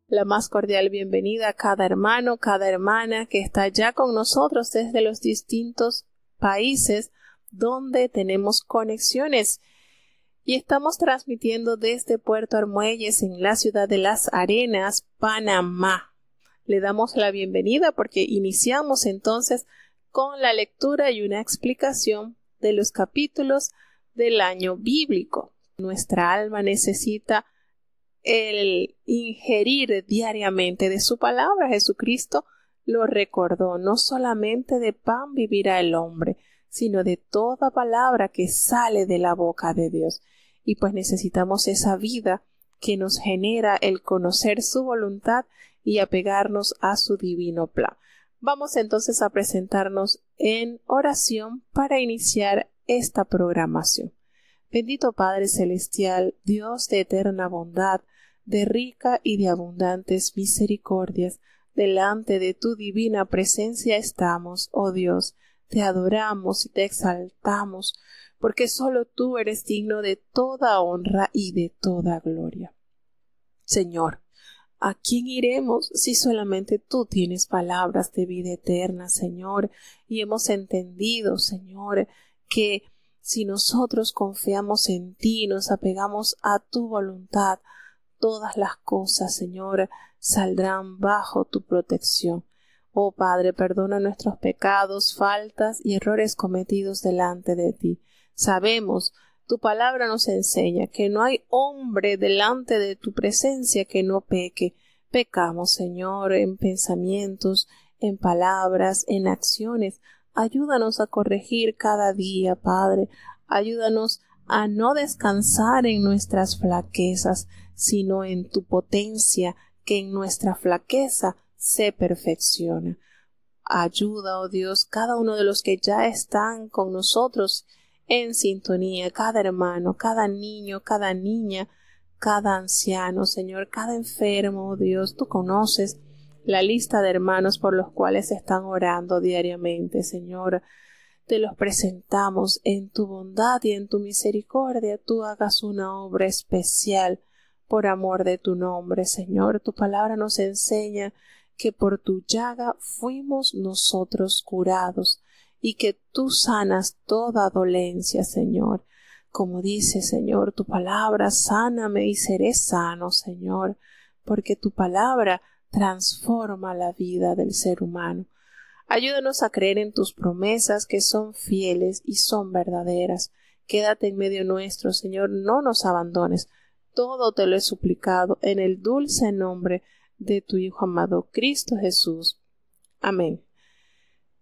la más cordial bienvenida a cada hermano, cada hermana que está ya con nosotros desde los distintos países donde tenemos conexiones. Y estamos transmitiendo desde Puerto Armuelles en la ciudad de Las Arenas, Panamá. Le damos la bienvenida porque iniciamos entonces con la lectura y una explicación de los capítulos del año bíblico. Nuestra alma necesita el ingerir diariamente de su palabra. Jesucristo lo recordó: no solamente de pan vivirá el hombre, sino de toda palabra que sale de la boca de Dios. Y pues necesitamos esa vida que nos genera el conocer su voluntad y apegarnos a su divino plan. Vamos entonces a presentarnos en oración para iniciar esta programación. Bendito Padre Celestial, Dios de eterna bondad, de rica y de abundantes misericordias, delante de tu divina presencia estamos, oh Dios, te adoramos y te exaltamos, porque solo tú eres digno de toda honra y de toda gloria. Señor, ¿a quién iremos si solamente tú tienes palabras de vida eterna, Señor? Y hemos entendido, Señor, que si nosotros confiamos en ti, nos apegamos a tu voluntad, todas las cosas, Señor, saldrán bajo tu protección. Oh Padre, perdona nuestros pecados, faltas y errores cometidos delante de ti. Sabemos, tu palabra nos enseña que no hay hombre delante de tu presencia que no peque. Pecamos, Señor, en pensamientos, en palabras, en acciones. Ayúdanos a corregir cada día, Padre. Ayúdanos a no descansar en nuestras flaquezas, sino en tu potencia, que en nuestra flaqueza se perfecciona. Ayuda, oh Dios, cada uno de los que ya están con nosotros en sintonía, cada hermano, cada niño, cada niña, cada anciano, Señor, cada enfermo, oh Dios, tú conoces la lista de hermanos por los cuales están orando diariamente, Señor. Te los presentamos en tu bondad y en tu misericordia. Tú hagas una obra especial por amor de tu nombre, Señor. Tu palabra nos enseña que por tu llaga fuimos nosotros curados y que tú sanas toda dolencia, Señor. Como dice, Señor, tu palabra, sáname y seré sano, Señor, porque tu palabra transforma la vida del ser humano. Ayúdanos a creer en tus promesas, que son fieles y son verdaderas. Quédate en medio nuestro, Señor, no nos abandones. Todo te lo he suplicado en el dulce nombre de tu Hijo amado, Cristo Jesús. Amén.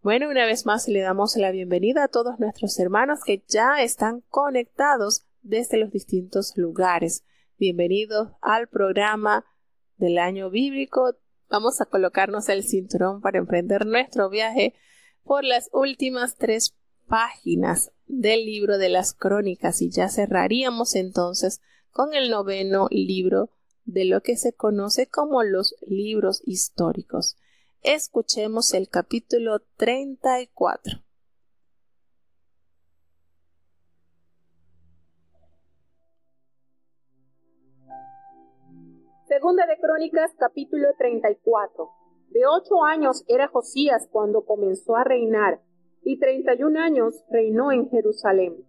Bueno, una vez más le damos la bienvenida a todos nuestros hermanos que ya están conectados desde los distintos lugares. Bienvenidos al programa del año bíblico. Vamos a colocarnos el cinturón para emprender nuestro viaje por las últimas 3 páginas del libro de las Crónicas y ya cerraríamos entonces con el 9º libro de lo que se conoce como los libros históricos. Escuchemos el capítulo 34. Segunda de Crónicas, capítulo 34. De 8 años era Josías cuando comenzó a reinar, y 31 años reinó en Jerusalén.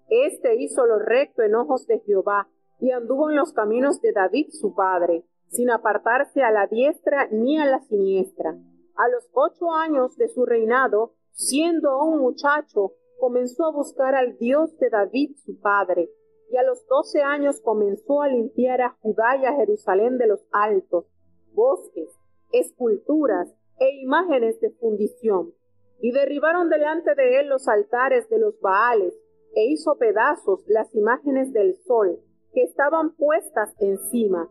Este hizo lo recto en ojos de Jehová, y anduvo en los caminos de David su padre, sin apartarse a la diestra ni a la siniestra. A los 8 años de su reinado, siendo aún muchacho, comenzó a buscar al Dios de David su padre, y a los 12 años comenzó a limpiar a Judá y a Jerusalén de los altos, bosques, esculturas e imágenes de fundición. Y derribaron delante de él los altares de los Baales, e hizo pedazos las imágenes del sol, que estaban puestas encima.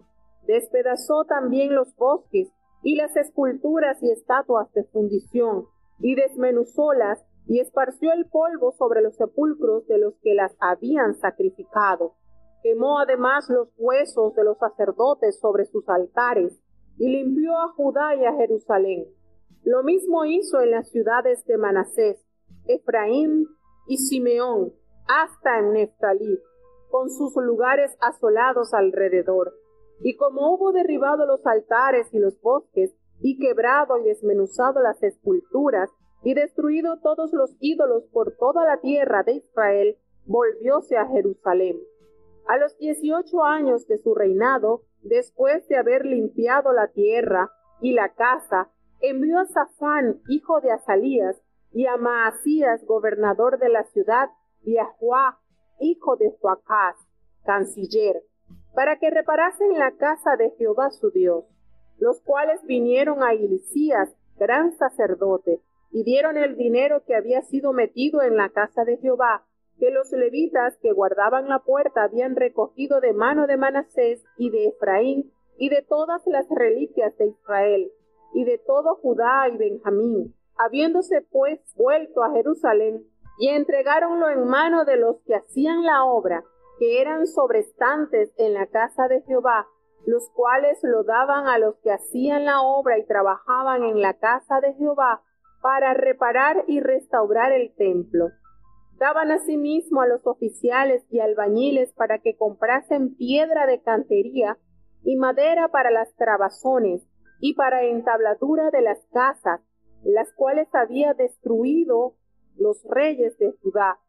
Despedazó también los bosques y las esculturas y estatuas de fundición, y desmenuzólas, y esparció el polvo sobre los sepulcros de los que las habían sacrificado. Quemó además los huesos de los sacerdotes sobre sus altares, y limpió a Judá y a Jerusalén. Lo mismo hizo en las ciudades de Manasés, Efraín y Simeón, hasta en Neftalí, con sus lugares asolados alrededor. Y como hubo derribado los altares y los bosques, y quebrado y desmenuzado las esculturas, y destruido todos los ídolos por toda la tierra de Israel, volvióse a Jerusalén. A los 18 años de su reinado, después de haber limpiado la tierra y la casa, envió a Safán, hijo de Azalías, y a Maasías, gobernador de la ciudad, y a Joá, hijo de Joacás, canciller, para que reparasen la casa de Jehová su Dios, los cuales vinieron a Hilcías, gran sacerdote, y dieron el dinero que había sido metido en la casa de Jehová, que los levitas que guardaban la puerta habían recogido de mano de Manasés y de Efraín, y de todas las reliquias de Israel, y de todo Judá y Benjamín, habiéndose pues vuelto a Jerusalén, y entregáronlo en mano de los que hacían la obra, que eran sobrestantes en la casa de Jehová, los cuales lo daban a los que hacían la obra y trabajaban en la casa de Jehová, para reparar y restaurar el templo. Daban asimismo a los oficiales y albañiles para que comprasen piedra de cantería y madera para las trabazones y para entabladura de las casas, las cuales había destruido los reyes de Judá.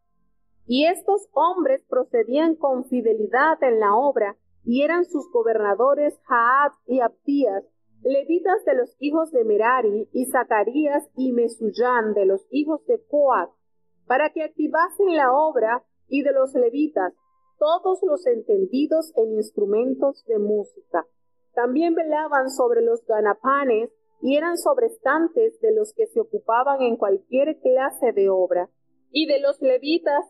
Y estos hombres procedían con fidelidad en la obra, y eran sus gobernadores Jaat y Abdías, levitas de los hijos de Merari, y Zacarías y Mesuyán de los hijos de Coat, para que activasen la obra, y de los levitas, todos los entendidos en instrumentos de música. También velaban sobre los ganapanes, y eran sobrestantes de los que se ocupaban en cualquier clase de obra. Y de los levitas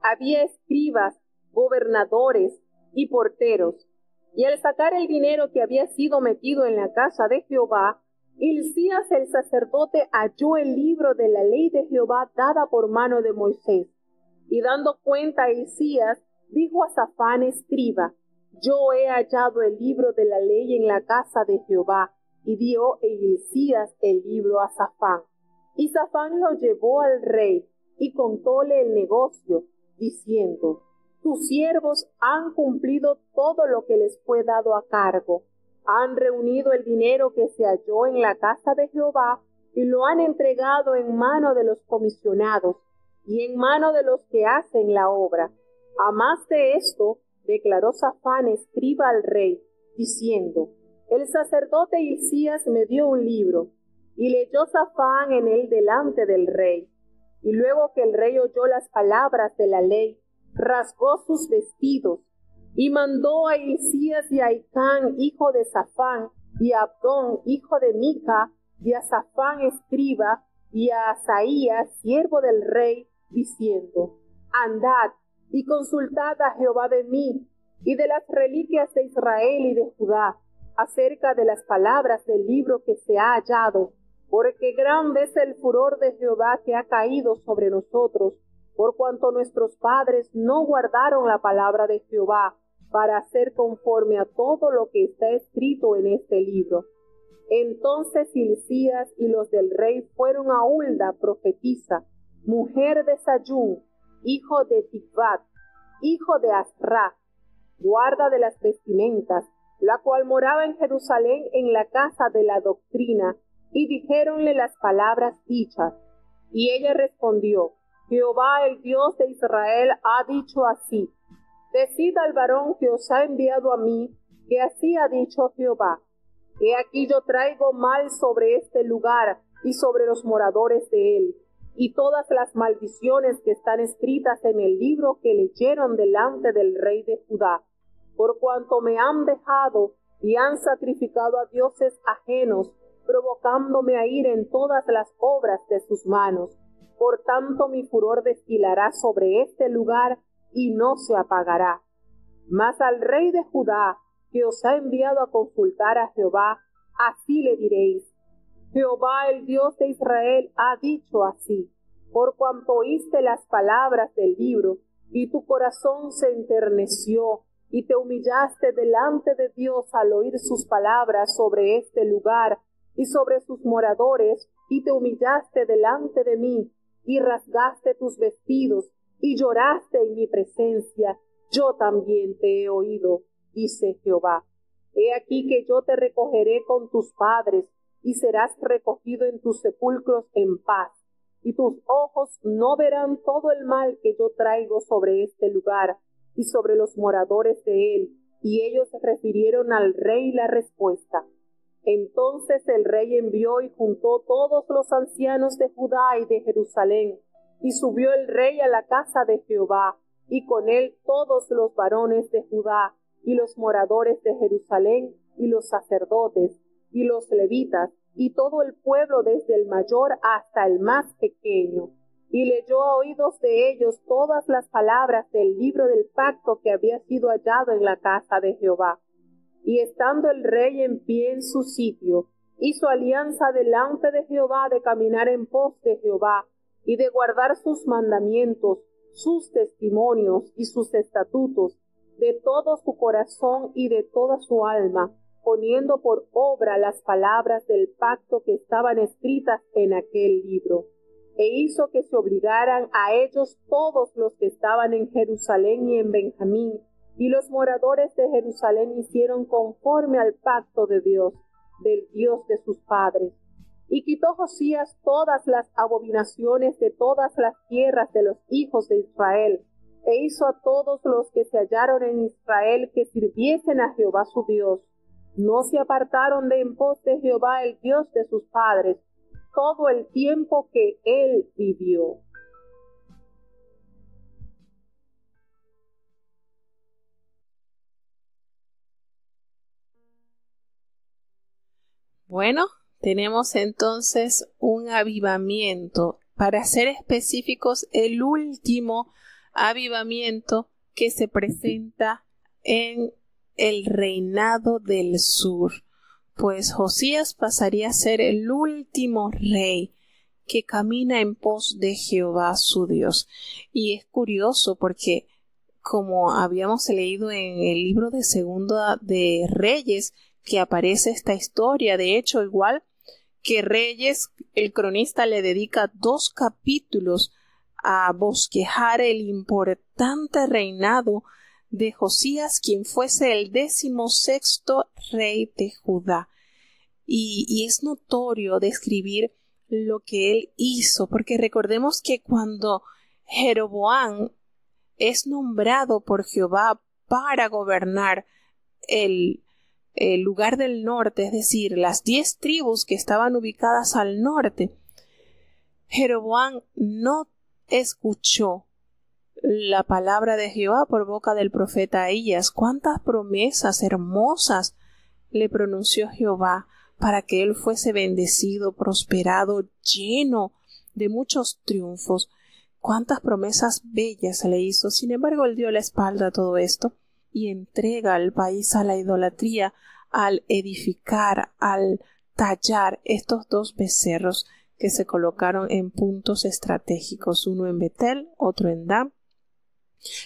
había escribas, gobernadores y porteros. Y al sacar el dinero que había sido metido en la casa de Jehová, Hilcías el sacerdote halló el libro de la ley de Jehová dada por mano de Moisés. Y dando cuenta a Hilcías, dijo a Safán escriba: yo he hallado el libro de la ley en la casa de Jehová. Y dio Hilcías el libro a Safán. Y Safán lo llevó al rey, y contóle el negocio, diciendo: tus siervos han cumplido todo lo que les fue dado a cargo. Han reunido el dinero que se halló en la casa de Jehová, y lo han entregado en mano de los comisionados, y en mano de los que hacen la obra. A más de esto, declaró Safán escriba al rey, diciendo: el sacerdote Hilcías me dio un libro, y leyó Safán en él delante del rey. Y luego que el rey oyó las palabras de la ley, rasgó sus vestidos, y mandó a Hilcías y a Icán, hijo de Safán, y a Abdón, hijo de Mica, y a Safán escriba, y a Asaías, siervo del rey, diciendo: andad y consultad a Jehová de mí, y de las reliquias de Israel y de Judá, acerca de las palabras del libro que se ha hallado, porque grande es el furor de Jehová que ha caído sobre nosotros, por cuanto nuestros padres no guardaron la palabra de Jehová, para hacer conforme a todo lo que está escrito en este libro. Entonces Hilcías y los del rey fueron a Hulda, profetisa, mujer de Sayún, hijo de Tikvat, hijo de Asra, guarda de las vestimentas, la cual moraba en Jerusalén en la casa de la doctrina, y dijéronle las palabras dichas. Y ella respondió: Jehová, el Dios de Israel, ha dicho así: decid al varón que os ha enviado a mí, que así ha dicho Jehová: he aquí yo traigo mal sobre este lugar y sobre los moradores de él, y todas las maldiciones que están escritas en el libro que leyeron delante del rey de Judá, por cuanto me han dejado y han sacrificado a dioses ajenos, provocándome a ir en todas las obras de sus manos. Por tanto mi furor destilará sobre este lugar y no se apagará. Mas al rey de Judá, que os ha enviado a consultar a Jehová, así le diréis: Jehová, el Dios de Israel, ha dicho así: por cuanto oíste las palabras del libro, y tu corazón se enterneció, y te humillaste delante de Dios al oír sus palabras sobre este lugar y sobre sus moradores, y te humillaste delante de mí, y rasgaste tus vestidos, y lloraste en mi presencia, yo también te he oído, dice Jehová. He aquí que yo te recogeré con tus padres, y serás recogido en tus sepulcros en paz, y tus ojos no verán todo el mal que yo traigo sobre este lugar y sobre los moradores de él. Y ellos refirieron al rey la respuesta. Entonces el rey envió y juntó todos los ancianos de Judá y de Jerusalén, y subió el rey a la casa de Jehová, y con él todos los varones de Judá, y los moradores de Jerusalén, y los sacerdotes, y los levitas, y todo el pueblo desde el mayor hasta el más pequeño. Y leyó a oídos de ellos todas las palabras del libro del pacto que había sido hallado en la casa de Jehová. Y estando el rey en pie en su sitio, hizo alianza delante de Jehová de caminar en pos de Jehová, y de guardar sus mandamientos, sus testimonios y sus estatutos, de todo su corazón y de toda su alma, poniendo por obra las palabras del pacto que estaban escritas en aquel libro. E hizo que se obligaran a ellos todos los que estaban en Jerusalén y en Benjamín, y los moradores de Jerusalén hicieron conforme al pacto de Dios, del Dios de sus padres. Y quitó Josías todas las abominaciones de todas las tierras de los hijos de Israel, e hizo a todos los que se hallaron en Israel que sirviesen a Jehová su Dios. No se apartaron de en pos de Jehová el Dios de sus padres, todo el tiempo que él vivió. Bueno, tenemos entonces un avivamiento. Para ser específicos, el último avivamiento que se presenta en el reinado del sur, pues Josías pasaría a ser el último rey que camina en pos de Jehová su Dios. Y es curioso porque, como habíamos leído en el libro de Segunda de Reyes, que aparece esta historia, de hecho, igual que Reyes, el cronista le dedica 2 capítulos a bosquejar el importante reinado de Josías, quien fuese el 16º rey de Judá. Y es notorio describir lo que él hizo, porque recordemos que cuando Jeroboam es nombrado por Jehová para gobernar el lugar del norte, es decir, las 10 tribus que estaban ubicadas al norte, Jeroboam no escuchó la palabra de Jehová por boca del profeta Ahías. Cuántas promesas hermosas le pronunció Jehová para que él fuese bendecido, prosperado, lleno de muchos triunfos. Cuántas promesas bellas le hizo. Sin embargo, él dio la espalda a todo esto y entrega al país a la idolatría al edificar, al tallar estos 2 becerros que se colocaron en puntos estratégicos, uno en Betel, otro en Dan,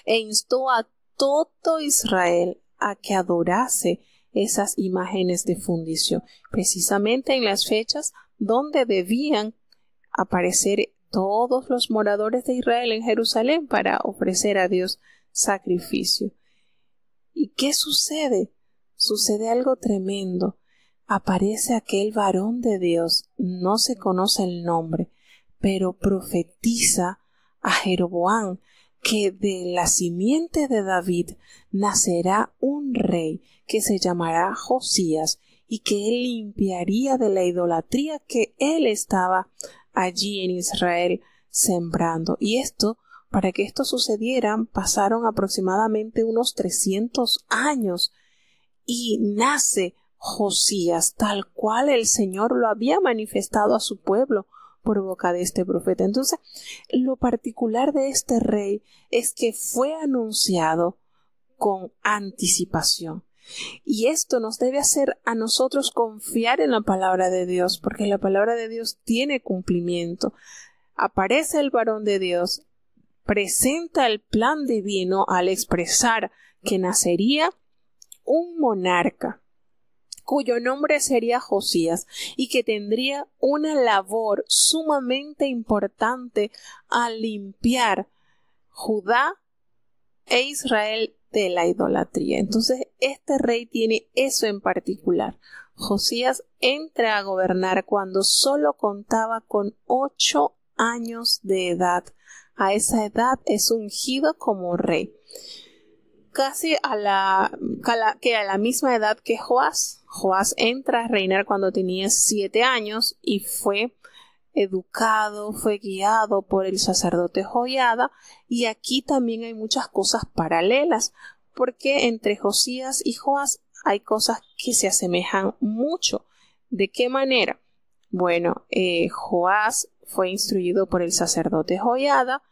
e instó a todo Israel a que adorase esas imágenes de fundición, precisamente en las fechas donde debían aparecer todos los moradores de Israel en Jerusalén para ofrecer a Dios sacrificio. ¿Y qué sucede? Sucede algo tremendo. Aparece aquel varón de Dios, no se conoce el nombre, pero profetiza a Jeroboam que de la simiente de David nacerá un rey que se llamará Josías y que él limpiaría de la idolatría que él estaba allí en Israel sembrando. Y esto, para que esto sucediera, pasaron aproximadamente unos 300 años y nace Josías tal cual el Señor lo había manifestado a su pueblo por boca de este profeta. Entonces, lo particular de este rey es que fue anunciado con anticipación. Y esto nos debe hacer a nosotros confiar en la palabra de Dios, porque la palabra de Dios tiene cumplimiento. Aparece el varón de Dios, presenta el plan divino al expresar que nacería un monarca cuyo nombre sería Josías y que tendría una labor sumamente importante al limpiar Judá e Israel de la idolatría. Entonces, este rey tiene eso en particular. Josías entra a gobernar cuando solo contaba con 8 años de edad. A esa edad es ungido como rey. Casi a la misma edad que Joás. Joás entra a reinar cuando tenía 7 años y fue educado, fue guiado por el sacerdote Joiada, y aquí también hay muchas cosas paralelas, porque entre Josías y Joás hay cosas que se asemejan mucho. ¿De qué manera? Bueno, Joás fue instruido por el sacerdote Joiada,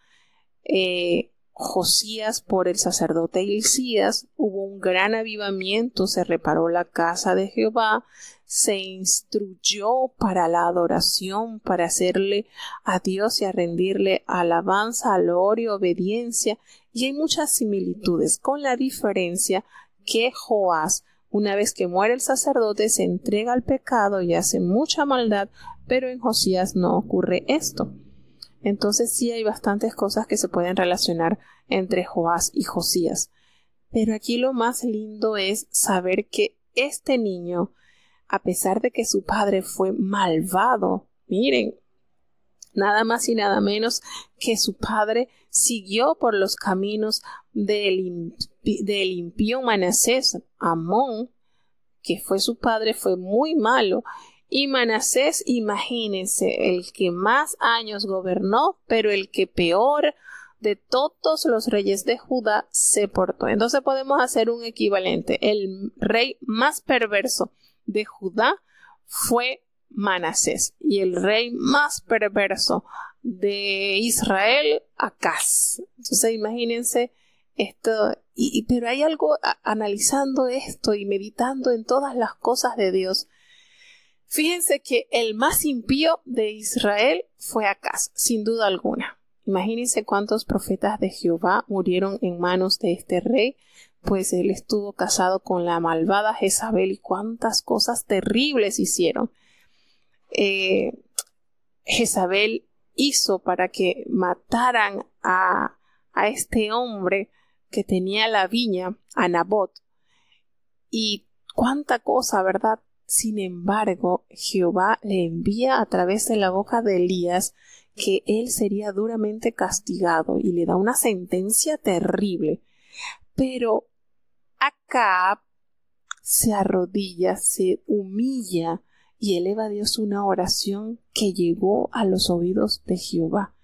Josías por el sacerdote Hilcías, hubo un gran avivamiento, se reparó la casa de Jehová, se instruyó para la adoración, para hacerle a Dios y a rendirle alabanza, gloria, obediencia, y hay muchas similitudes, con la diferencia que Joás, una vez que muere el sacerdote, se entrega al pecado y hace mucha maldad, pero en Josías no ocurre esto. Entonces sí hay bastantes cosas que se pueden relacionar entre Joás y Josías. Pero aquí lo más lindo es saber que este niño, a pesar de que su padre fue malvado, miren, nada más y nada menos que su padre siguió por los caminos del impío Manasés. Amón, que fue su padre, fue muy malo. Y Manasés, imagínense, el que más años gobernó, pero el que peor de todos los reyes de Judá se portó. Entonces podemos hacer un equivalente. El rey más perverso de Judá fue Manasés, y el rey más perverso de Israel, Acaz. Entonces imagínense esto, pero hay algo analizando esto y meditando en todas las cosas de Dios. Fíjense que el más impío de Israel fue Acaz, sin duda alguna. Imagínense cuántos profetas de Jehová murieron en manos de este rey, pues él estuvo casado con la malvada Jezabel, y cuántas cosas terribles hicieron. Jezabel hizo para que mataran a este hombre que tenía la viña, a Nabot, y cuánta cosa, ¿verdad? Sin embargo, Jehová le envía a través de la boca de Elías que él sería duramente castigado y le da una sentencia terrible. Pero Acab se arrodilla, se humilla y eleva a Dios una oración que llegó a los oídos de Jehová.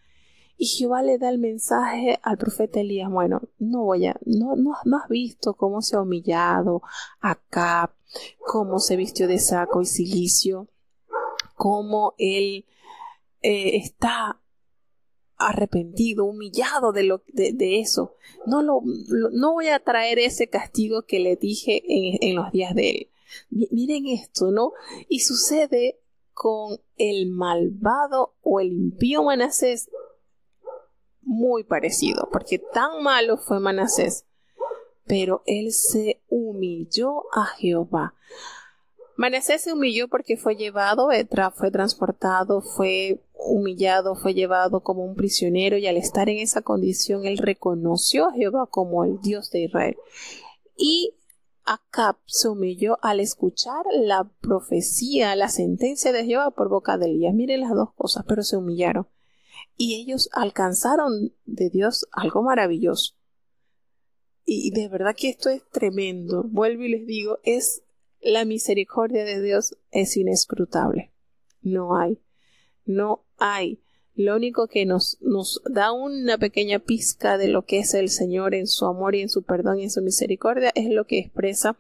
Y Jehová le da el mensaje al profeta Elías: bueno, no has visto cómo se ha humillado Acab, cómo se vistió de saco y cilicio, cómo él está arrepentido, humillado de eso. No voy a traer ese castigo que le dije en los días de él. Miren esto, ¿no? Y sucede con el malvado o el impío Manasés muy parecido, porque tan malo fue Manasés, pero él se humilló a Jehová. Manasés se humilló porque fue llevado, fue transportado, fue humillado, fue llevado como un prisionero, y al estar en esa condición él reconoció a Jehová como el Dios de Israel. Y Acab se humilló al escuchar la profecía, la sentencia de Jehová por boca de Elías. Miren las dos cosas, pero se humillaron. Y ellos alcanzaron de Dios algo maravilloso. Y de verdad que esto es tremendo. Vuelvo y les digo, la misericordia de Dios es inescrutable. No hay. Lo único que nos da una pequeña pizca de lo que es el Señor en su amor y en su perdón y en su misericordia es lo que expresa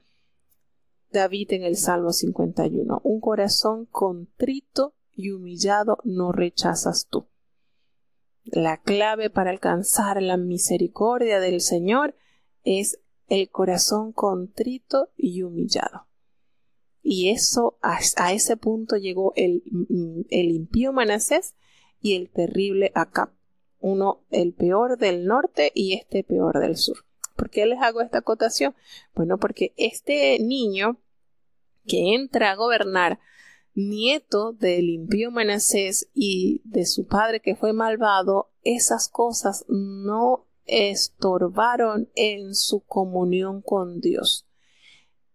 David en el Salmo 51. Un corazón contrito y humillado no rechazas tú. La clave para alcanzar la misericordia del Señor es el corazón contrito y humillado. Y eso, a ese punto llegó el impío Manasés y el terrible Acab. Uno el peor del norte y este peor del sur. ¿Por qué les hago esta acotación? Bueno, porque este niño que entra a gobernar, nieto del impío Manasés y de su padre que fue malvado, esas cosas no estorbaron en su comunión con Dios.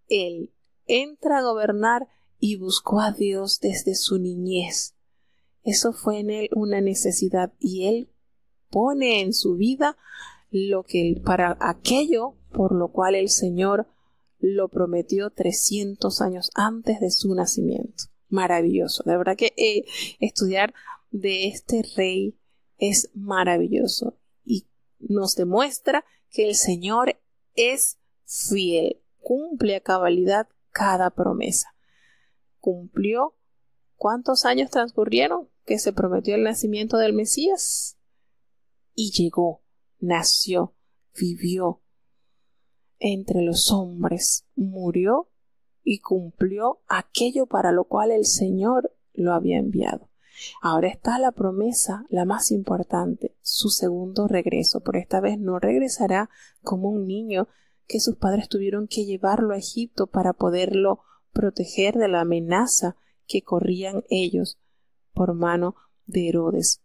Él entra a gobernar y buscó a Dios desde su niñez. Eso fue en él una necesidad y él pone en su vida para aquello por lo cual el Señor lo prometió 300 años antes de su nacimiento. Maravilloso. De verdad que estudiar de este rey es maravilloso y nos demuestra que el Señor es fiel, cumple a cabalidad cada promesa. Cumplió. ¿Cuántos años transcurrieron que se prometió el nacimiento del Mesías? Y llegó, nació, vivió entre los hombres, murió y cumplió aquello para lo cual el Señor lo había enviado. Ahora está la promesa, la más importante, su segundo regreso. Por esta vez no regresará como un niño que sus padres tuvieron que llevarlo a Egipto para poderlo proteger de la amenaza que corrían ellos por mano de Herodes.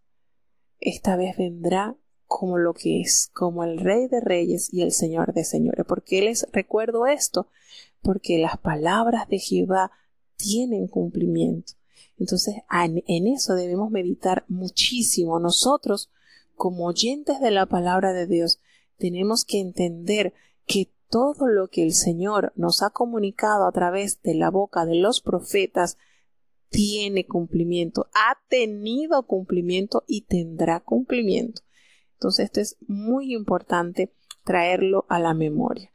Esta vez vendrá como lo que es, como el Rey de Reyes y el Señor de Señores. ¿Por qué les recuerdo esto? Porque las palabras de Jehová tienen cumplimiento. Entonces, en eso debemos meditar muchísimo. Nosotros, como oyentes de la palabra de Dios, tenemos que entender que todo lo que el Señor nos ha comunicado a través de la boca de los profetas tiene cumplimiento, ha tenido cumplimiento y tendrá cumplimiento. Entonces, esto es muy importante traerlo a la memoria.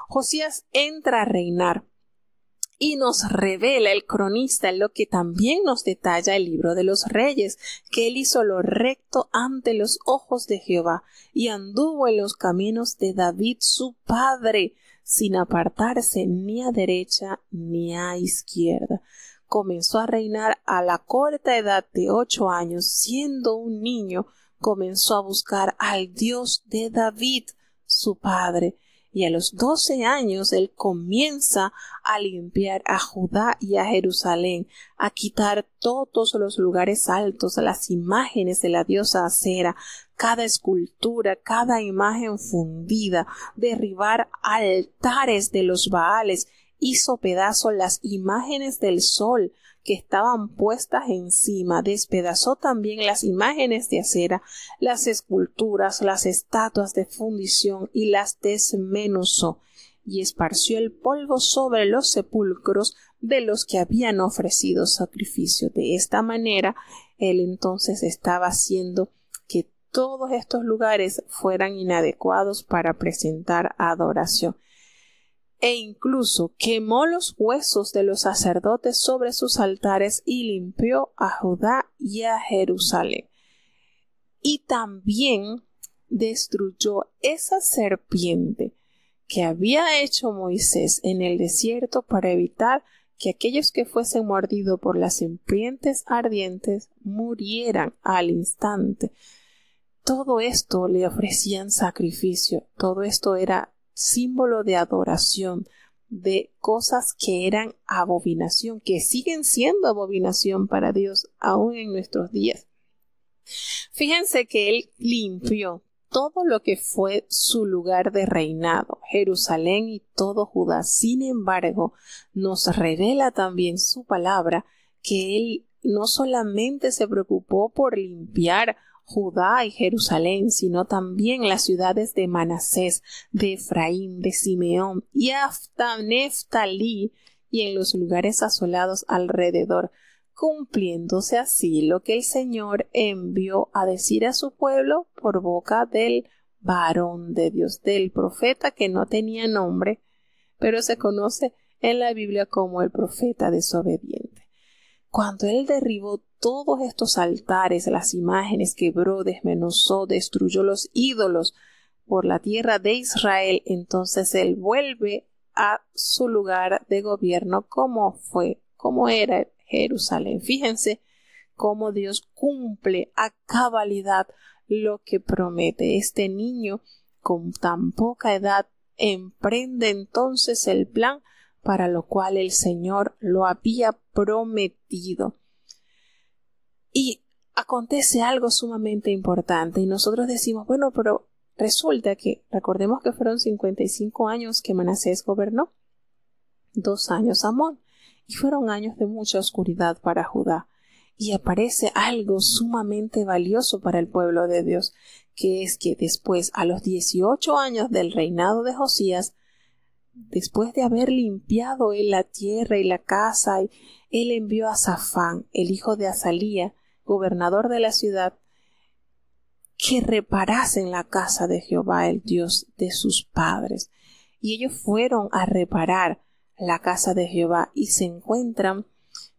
Josías entra a reinar y nos revela el cronista lo que también nos detalla el libro de los Reyes, que él hizo lo recto ante los ojos de Jehová y anduvo en los caminos de David su padre, sin apartarse ni a derecha ni a izquierda. Comenzó a reinar a la corta edad de 8 años, siendo un niño, comenzó a buscar al Dios de David, su padre, y a los 12 años él comienza a limpiar a Judá y a Jerusalén, a quitar todos los lugares altos, las imágenes de la diosa Acera, cada escultura, cada imagen fundida, derribar altares de los Baales, hizo pedazos las imágenes del sol que estaban puestas encima, despedazó también las imágenes de Acera, las esculturas, las estatuas de fundición y las desmenuzó, y esparció el polvo sobre los sepulcros de los que habían ofrecido sacrificio. De esta manera, él entonces estaba haciendo que todos estos lugares fueran inadecuados para presentar adoración. E incluso quemó los huesos de los sacerdotes sobre sus altares y limpió a Judá y a Jerusalén. Y también destruyó esa serpiente que había hecho Moisés en el desierto para evitar que aquellos que fuesen mordidos por las serpientes ardientes murieran al instante. Todo esto le ofrecían sacrificio, todo esto era símbolo de adoración, de cosas que eran abominación, que siguen siendo abominación para Dios aún en nuestros días. Fíjense que él limpió todo lo que fue su lugar de reinado, Jerusalén y todo Judá. Sin embargo, nos revela también su palabra que él no solamente se preocupó por limpiar Judá y Jerusalén, sino también las ciudades de Manasés, de Efraín, de Simeón y hasta Neftalí y en los lugares asolados alrededor, cumpliéndose así lo que el Señor envió a decir a su pueblo por boca del varón de Dios, del profeta que no tenía nombre, pero se conoce en la Biblia como el profeta desobediente. Cuando él derribó todos estos altares, las imágenes, quebró, desmenuzó, destruyó los ídolos por la tierra de Israel, entonces él vuelve a su lugar de gobierno como era Jerusalén. Fíjense cómo Dios cumple a cabalidad lo que promete. Este niño con tan poca edad emprende entonces el plan para lo cual el Señor lo había prometido. Y acontece algo sumamente importante y nosotros decimos, bueno, pero Resulta que, recordemos que fueron 55 años que Manasés gobernó, 2 años Amón, y fueron años de mucha oscuridad para Judá. Y aparece algo sumamente valioso para el pueblo de Dios, que es que después, a los 18 años del reinado de Josías, después de haber limpiado él la tierra y la casa, él envió a Safán, el hijo de Azalía, gobernador de la ciudad, que reparasen la casa de Jehová, el Dios de sus padres. Y ellos fueron a reparar la casa de Jehová y se encuentran,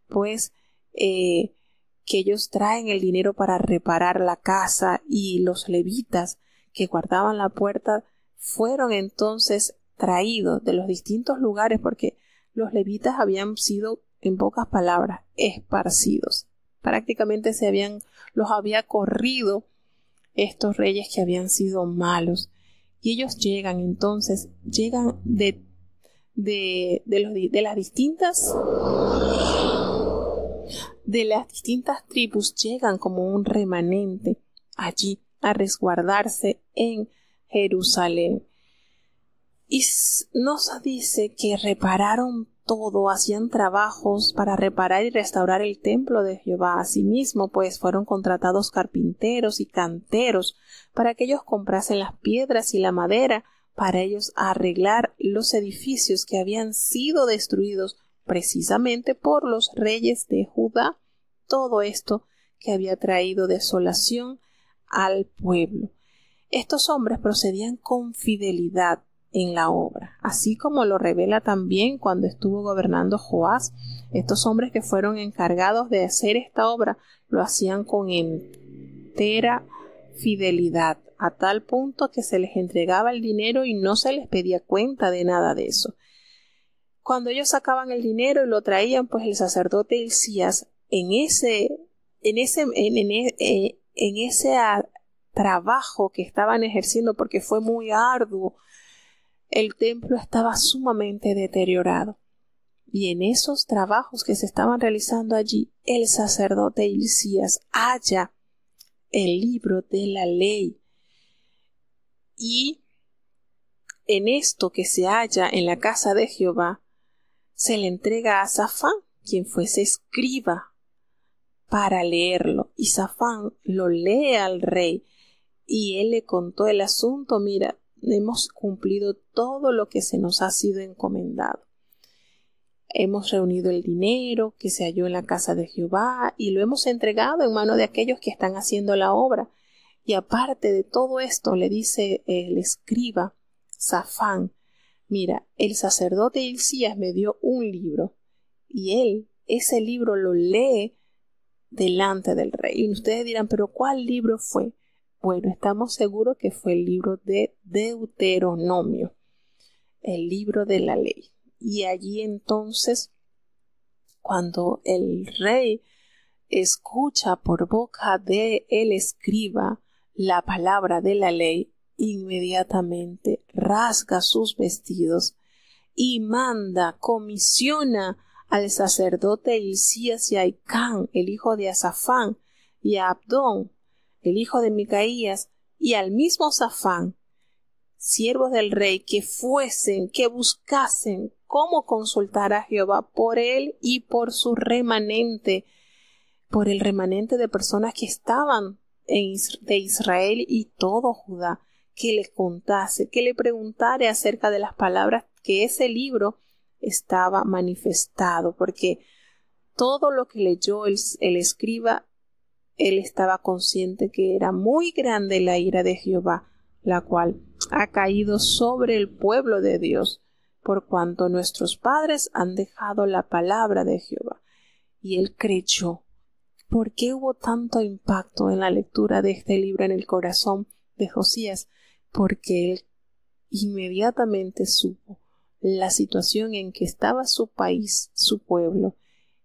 pues, que ellos traen el dinero para reparar la casa, y los levitas que guardaban la puerta fueron entonces traídos de los distintos lugares, porque los levitas habían sido, en pocas palabras, esparcidos. Prácticamente los había corrido estos reyes que habían sido malos. Y ellos llegan de las distintas tribus, llegan como un remanente allí a resguardarse en Jerusalén. Y nos dice que repararon todo, hacían trabajos para reparar y restaurar el templo de Jehová. Asimismo, pues, fueron contratados carpinteros y canteros para que ellos comprasen las piedras y la madera para ellos arreglar los edificios que habían sido destruidos precisamente por los reyes de Judá. Todo esto que había traído desolación al pueblo. Estos hombres procedían con fidelidad en la obra, así como lo revela también cuando estuvo gobernando Joás. Estos hombres que fueron encargados de hacer esta obra lo hacían con entera fidelidad, a tal punto que se les entregaba el dinero y no se les pedía cuenta de nada de eso. Cuando ellos sacaban el dinero y lo traían, pues el sacerdote Hilcías, en ese trabajo que estaban ejerciendo, porque fue muy arduo, el templo estaba sumamente deteriorado. Y en esos trabajos que se estaban realizando allí, el sacerdote Hilcías halla el libro de la ley. Y en esto que se halla en la casa de Jehová, se le entrega a Safán, quien fuese escriba, para leerlo. Y Safán lo lee al rey, y él le contó el asunto. Mira, hemos cumplido todo lo que se nos ha sido encomendado. Hemos reunido el dinero que se halló en la casa de Jehová y lo hemos entregado en mano de aquellos que están haciendo la obra. Y aparte de todo esto, le dice el escriba Safán: mira, el sacerdote Hilcías me dio un libro y él ese libro lo lee delante del rey. Y ustedes dirán, ¿pero cuál libro fue? Bueno, estamos seguros que fue el libro de Deuteronomio, el libro de la ley. Y allí entonces, cuando el rey escucha por boca de el escriba la palabra de la ley, inmediatamente rasga sus vestidos y comisiona al sacerdote Hilcías y a Icán, el hijo de Asafán, y a Abdón, el hijo de Micaías, y al mismo Safán, siervos del rey, que buscasen cómo consultar a Jehová por él y por su remanente, por el remanente de personas que estaban de Israel y todo Judá, que le contase, que le preguntare acerca de las palabras que ese libro estaba manifestado, porque todo lo que leyó el escriba, él estaba consciente que era muy grande la ira de Jehová, la cual ha caído sobre el pueblo de Dios, por cuanto nuestros padres han dejado la palabra de Jehová. Y él creyó. ¿Por qué hubo tanto impacto en la lectura de este libro en el corazón de Josías? Porque él inmediatamente supo la situación en que estaba su país, su pueblo,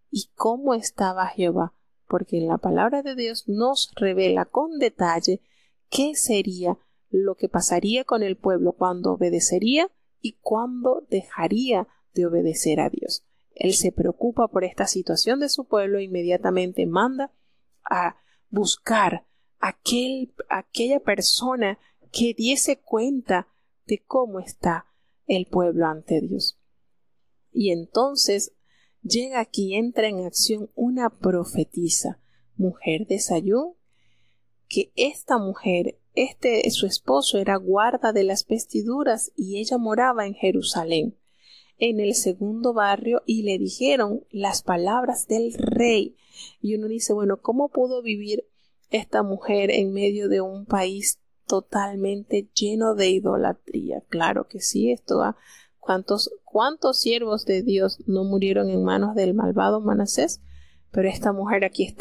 y cómo estaba Jehová, porque en la palabra de Dios nos revela con detalle qué sería lo que pasaría con el pueblo cuando obedecería y cuando dejaría de obedecer a Dios. Él se preocupa por esta situación de su pueblo e inmediatamente manda a buscar aquella persona que diese cuenta de cómo está el pueblo ante Dios. Y entonces llega aquí, entra en acción una profetisa, mujer de Sayún, que esta mujer, su esposo era guarda de las vestiduras y ella moraba en Jerusalén, en el segundo barrio, y le dijeron las palabras del rey. Y uno dice, bueno, ¿cómo pudo vivir esta mujer en medio de un país totalmente lleno de idolatría? Claro que sí, ¿Cuántos siervos de Dios no murieron en manos del malvado Manasés? Pero esta mujer aquí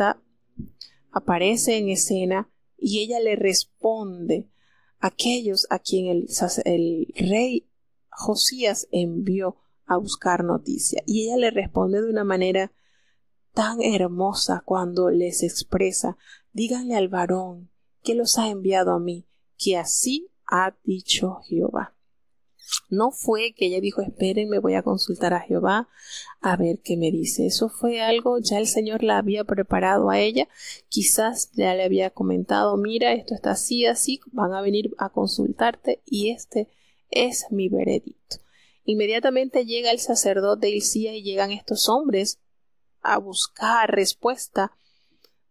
aparece en escena y ella le responde a aquellos a quien el rey Josías envió a buscar noticia. Y ella le responde de una manera tan hermosa cuando les expresa: díganle al varón que los ha enviado a mí, que así ha dicho Jehová. No fue que ella dijo, espérenme, voy a consultar a Jehová a ver qué me dice. Eso fue algo, ya el Señor la había preparado a ella. Quizás ya le había comentado, mira, esto está así, así, van a venir a consultarte y este es mi veredicto. Inmediatamente llega el sacerdote Hilcías y llegan estos hombres a buscar respuesta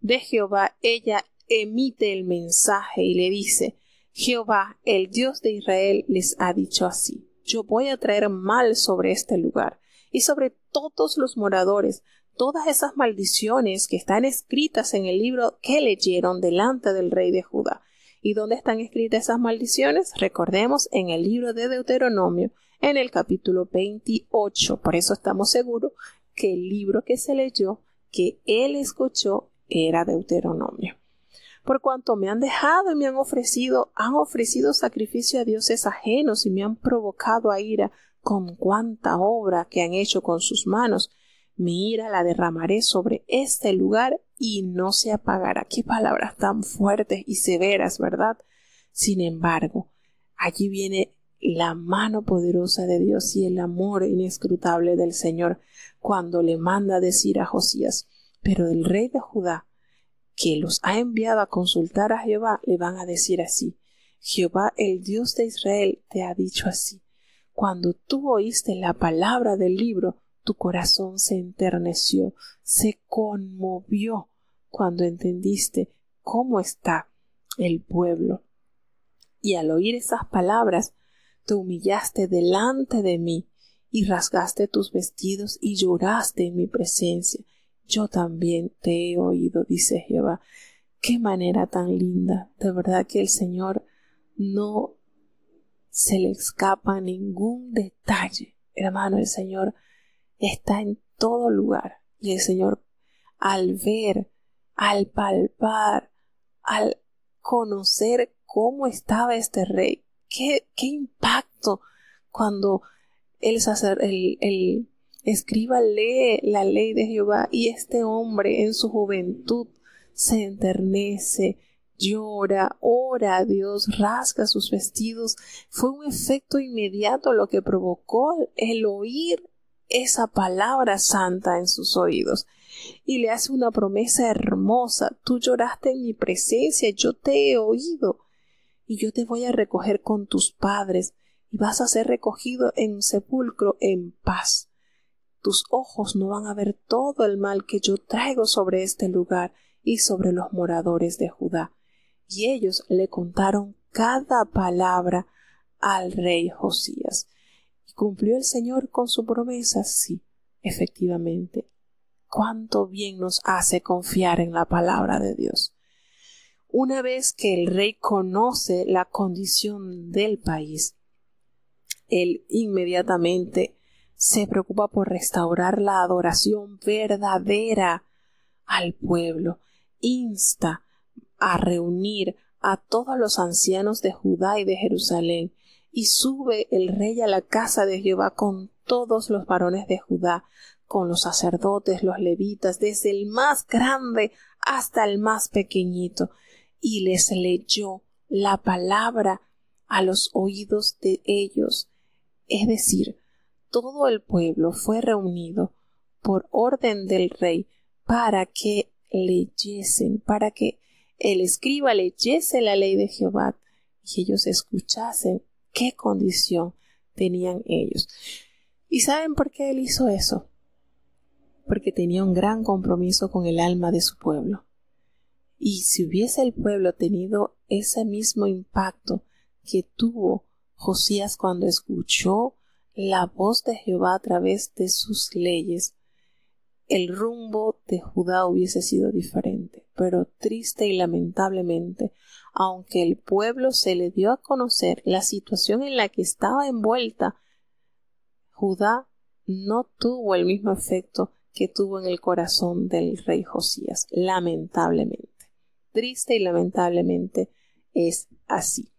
de Jehová. Ella emite el mensaje y le dice: Jehová, el Dios de Israel, les ha dicho así: yo voy a traer mal sobre este lugar y sobre todos los moradores todas esas maldiciones que están escritas en el libro que leyeron delante del rey de Judá. ¿Y dónde están escritas esas maldiciones? Recordemos, en el libro de Deuteronomio, en el capítulo 28. Por eso estamos seguros que el libro que se leyó, que él escuchó, era Deuteronomio. Por cuanto me han dejado y me han ofrecido sacrificio a dioses ajenos y me han provocado a ira con cuanta obra que han hecho con sus manos, mi ira la derramaré sobre este lugar y no se apagará. Qué palabras tan fuertes y severas, ¿verdad? Sin embargo, allí viene la mano poderosa de Dios y el amor inescrutable del Señor cuando le manda decir a Josías: pero del rey de Judá, que los ha enviado a consultar a Jehová, le van a decir así: Jehová, el Dios de Israel, te ha dicho así: cuando tú oíste la palabra del libro, tu corazón se enterneció, se conmovió cuando entendiste cómo está el pueblo. Y al oír esas palabras, te humillaste delante de mí y rasgaste tus vestidos y lloraste en mi presencia. Yo también te he oído, dice Jehová. Qué manera tan linda. De verdad que el Señor no se le escapa ningún detalle. Hermano, el Señor está en todo lugar. Y el Señor, al ver, al palpar, al conocer cómo estaba este rey, qué impacto cuando el escriba lee la ley de Jehová y este hombre en su juventud se enternece, llora, ora a Dios, rasga sus vestidos. Fue un efecto inmediato lo que provocó el oír esa palabra santa en sus oídos. Y le hace una promesa hermosa: tú lloraste en mi presencia, yo te he oído, y yo te voy a recoger con tus padres, y vas a ser recogido en un sepulcro en paz. Tus ojos no van a ver todo el mal que yo traigo sobre este lugar y sobre los moradores de Judá. Y ellos le contaron cada palabra al rey Josías. ¿Y cumplió el Señor con su promesa? Sí, efectivamente. Cuánto bien nos hace confiar en la palabra de Dios. Una vez que el rey conoce la condición del país, él inmediatamente se preocupa por restaurar la adoración verdadera al pueblo. Insta a reunir a todos los ancianos de Judá y de Jerusalén, y sube el rey a la casa de Jehová con todos los varones de Judá, con los sacerdotes, los levitas, desde el más grande hasta el más pequeñito, y les leyó la palabra a los oídos de ellos. Es decir, todo el pueblo fue reunido por orden del rey para que leyesen, para que el escriba leyese la ley de Jehová y ellos escuchasen qué condición tenían ellos. ¿Y saben por qué él hizo eso? Porque tenía un gran compromiso con el alma de su pueblo. Y si hubiese el pueblo tenido ese mismo impacto que tuvo Josías cuando escuchó la voz de Jehová a través de sus leyes, el rumbo de Judá hubiese sido diferente. Pero triste y lamentablemente, aunque el pueblo se le dio a conocer la situación en la que estaba envuelta, Judá no tuvo el mismo efecto que tuvo en el corazón del rey Josías, lamentablemente. Triste y lamentablemente es así.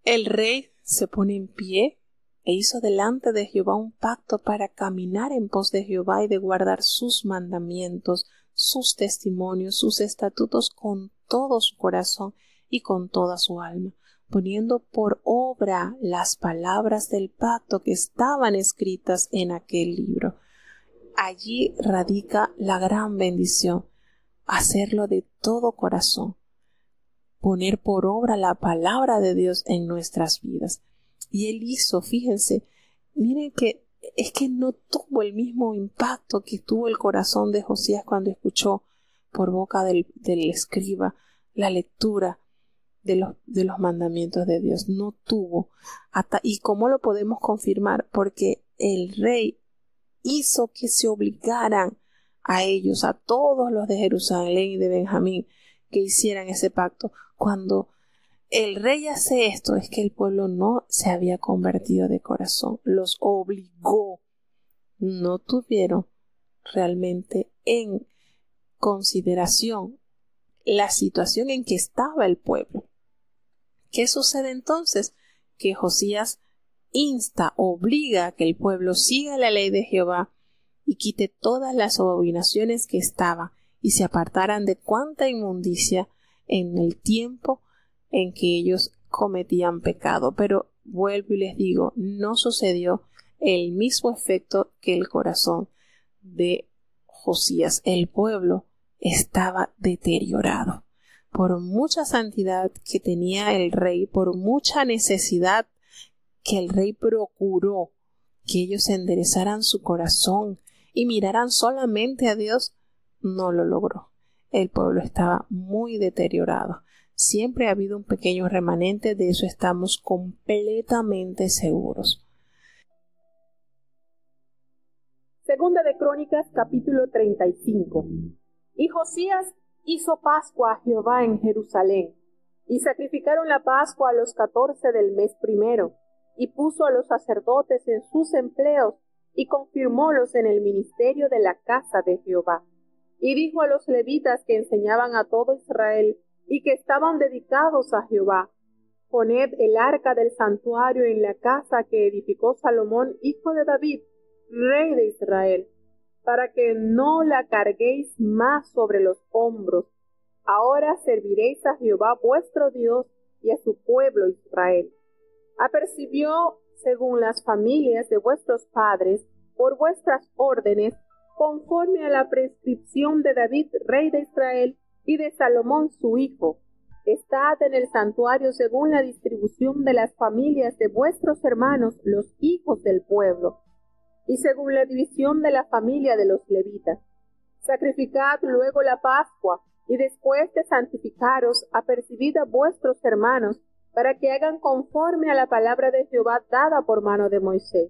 El rey se pone en pie e hizo delante de Jehová un pacto para caminar en pos de Jehová y de guardar sus mandamientos, sus testimonios, sus estatutos con todo su corazón y con toda su alma, poniendo por obra las palabras del pacto que estaban escritas en aquel libro. Allí radica la gran bendición, hacerlo de todo corazón, poner por obra la palabra de Dios en nuestras vidas. Y él hizo, fíjense, miren que es que no tuvo el mismo impacto que tuvo el corazón de Josías cuando escuchó por boca del escriba la lectura de los mandamientos de Dios. No tuvo. ¿Y cómo lo podemos confirmar? Porque el rey hizo que se obligaran a ellos, a todos los de Jerusalén y de Benjamín, que hicieran ese pacto. Cuando el rey hace esto, es que el pueblo no se había convertido de corazón, los obligó. No tuvieron realmente en consideración la situación en que estaba el pueblo. ¿Qué sucede entonces? Que Josías obliga a que el pueblo siga la ley de Jehová y quite todas las abominaciones que estaban y se apartaran de cuanta inmundicia en el tiempo en que ellos cometían pecado. Pero vuelvo y les digo, no sucedió el mismo efecto que el corazón de Josías. El pueblo estaba deteriorado por mucha santidad que tenía el rey, por mucha necesidad que el rey procuró que ellos enderezaran su corazón y miraran solamente a Dios. No lo logró. El pueblo estaba muy deteriorado. Siempre ha habido un pequeño remanente, de eso estamos completamente seguros. Segunda de Crónicas, capítulo 35. Y Josías hizo Pascua a Jehová en Jerusalén, y sacrificaron la Pascua a los 14 del mes primero, y puso a los sacerdotes en sus empleos, y confirmólos en el ministerio de la casa de Jehová. Y dijo a los levitas que enseñaban a todo Israel, y que estaban dedicados a Jehová: poned el arca del santuario en la casa que edificó Salomón, hijo de David, rey de Israel, para que no la carguéis más sobre los hombros. Ahora serviréis a Jehová vuestro Dios y a su pueblo Israel. Apercibió, según las familias de vuestros padres, por vuestras órdenes, conforme a la prescripción de David, rey de Israel, y de Salomón su hijo. Estad en el santuario según la distribución de las familias de vuestros hermanos, los hijos del pueblo, y según la división de la familia de los levitas. Sacrificad luego la Pascua, y después de santificaros, apercibid a vuestros hermanos, para que hagan conforme a la palabra de Jehová dada por mano de Moisés.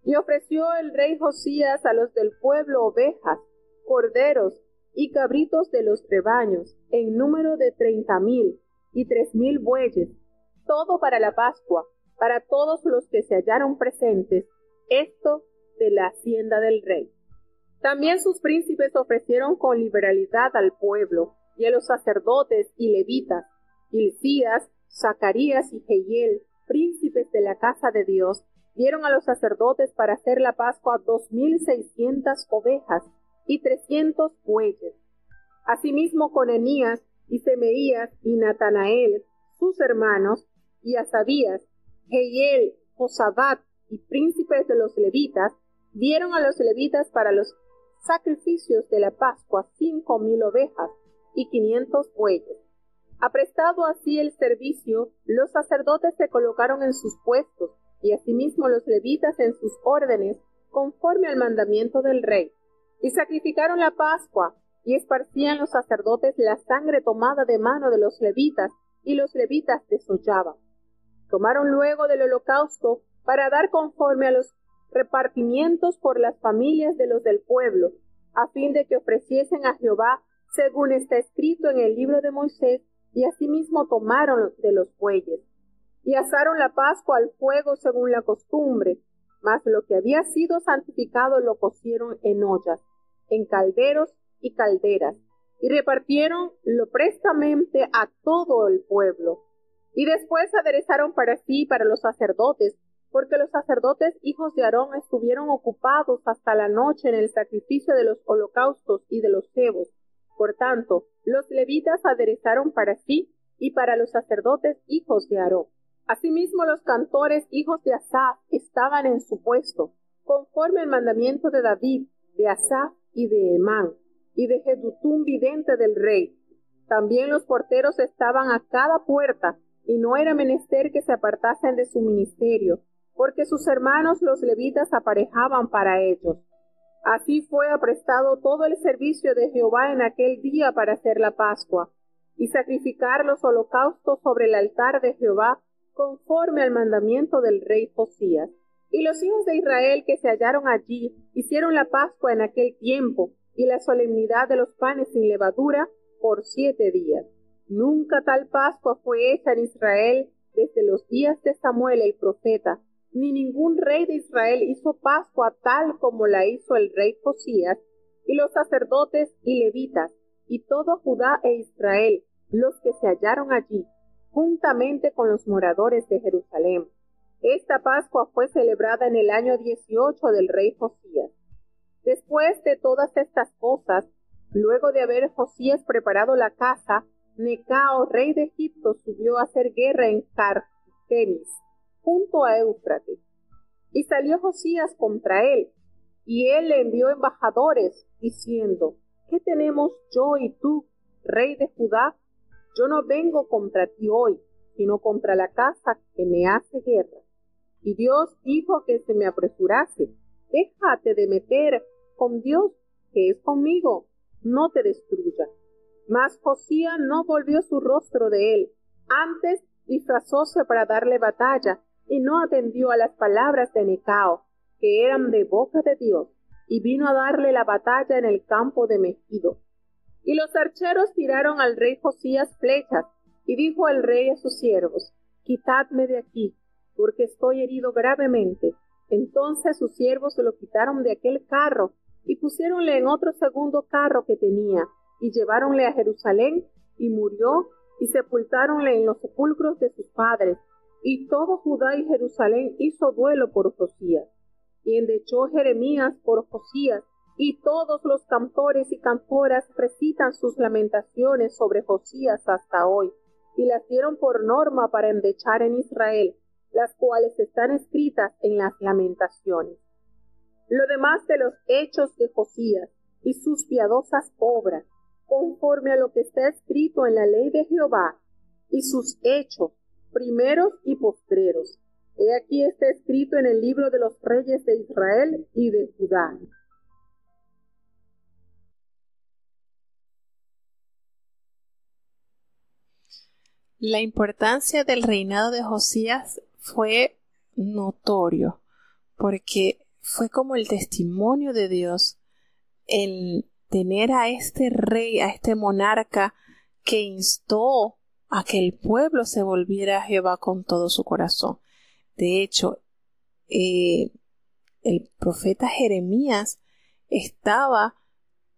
Y ofreció el rey Josías a los del pueblo ovejas, corderos y cabritos de los rebaños, en número de 30,000, y 3,000 bueyes, todo para la Pascua, para todos los que se hallaron presentes, esto de la hacienda del rey. También sus príncipes ofrecieron con liberalidad al pueblo, y a los sacerdotes y levitas, Hilcías, Zacarías y Jehiel, príncipes de la casa de Dios, dieron a los sacerdotes para hacer la Pascua 2,600 ovejas y 300 bueyes. Asimismo Conanías y Semeías y Natanael, sus hermanos, y Asabías, Jehiel, Josabat y príncipes de los levitas, dieron a los levitas para los sacrificios de la Pascua 5,000 ovejas y 500 bueyes. Aprestado así el servicio, los sacerdotes se colocaron en sus puestos, y asimismo los levitas en sus órdenes, conforme al mandamiento del rey. Y sacrificaron la Pascua, y esparcían los sacerdotes la sangre tomada de mano de los levitas, y los levitas desollaban. Tomaron luego del holocausto para dar conforme a los repartimientos por las familias de los del pueblo, a fin de que ofreciesen a Jehová, según está escrito en el libro de Moisés, y asimismo tomaron de los bueyes. Y asaron la Pascua al fuego según la costumbre, mas lo que había sido santificado lo cocieron en ollas, en calderos y calderas, y repartieron lo prestamente a todo el pueblo. Y después aderezaron para sí y para los sacerdotes, porque los sacerdotes hijos de Aarón estuvieron ocupados hasta la noche en el sacrificio de los holocaustos y de los cebos. Por tanto, los levitas aderezaron para sí y para los sacerdotes hijos de Aarón. Asimismo, los cantores hijos de Asaf estaban en su puesto, conforme al mandamiento de David, de Asaf y de Emán, y de Jedutún vidente del rey. También los porteros estaban a cada puerta, y no era menester que se apartasen de su ministerio, porque sus hermanos los levitas aparejaban para ellos. Así fue aprestado todo el servicio de Jehová en aquel día para hacer la Pascua, y sacrificar los holocaustos sobre el altar de Jehová, conforme al mandamiento del rey Josías. Y los hijos de Israel que se hallaron allí hicieron la Pascua en aquel tiempo, y la solemnidad de los panes sin levadura por 7 días. Nunca tal Pascua fue hecha en Israel desde los días de Samuel el profeta, ni ningún rey de Israel hizo Pascua tal como la hizo el rey Josías, y los sacerdotes y levitas, y todo Judá e Israel, los que se hallaron allí, juntamente con los moradores de Jerusalén. Esta Pascua fue celebrada en el año 18 del rey Josías. Después de todas estas cosas, luego de haber Josías preparado la casa, Necao, rey de Egipto, subió a hacer guerra en Carquemis, junto a Éufrates. Y salió Josías contra él, y él le envió embajadores, diciendo: ¿Qué tenemos yo y tú, rey de Judá? Yo no vengo contra ti hoy, sino contra la casa que me hace guerra. Y Dios dijo que se me apresurase: déjate de meter con Dios, que es conmigo, no te destruya. Mas Josías no volvió su rostro de él, antes disfrazóse para darle batalla, y no atendió a las palabras de Necao, que eran de boca de Dios, y vino a darle la batalla en el campo de Megido. Y los archeros tiraron al rey Josías flechas, y dijo el rey a sus siervos: quitadme de aquí, porque estoy herido gravemente. Entonces sus siervos se lo quitaron de aquel carro, y pusiéronle en otro segundo carro que tenía, y lleváronle a Jerusalén, y murió, y sepultáronle en los sepulcros de sus padres. Y todo Judá y Jerusalén hizo duelo por Josías. Y endechó Jeremías por Josías, y todos los cantores y cantoras recitan sus lamentaciones sobre Josías hasta hoy, y las dieron por norma para endechar en Israel, las cuales están escritas en las lamentaciones. Lo demás de los hechos de Josías y sus piadosas obras, conforme a lo que está escrito en la ley de Jehová, y sus hechos, primeros y postreros. He aquí está escrito en el libro de los reyes de Israel y de Judá. La importancia del reinado de Josías fue notorio, porque fue como el testimonio de Dios el tener a este rey, a este monarca que instó a que el pueblo se volviera a Jehová con todo su corazón. De hecho, el profeta Jeremías estaba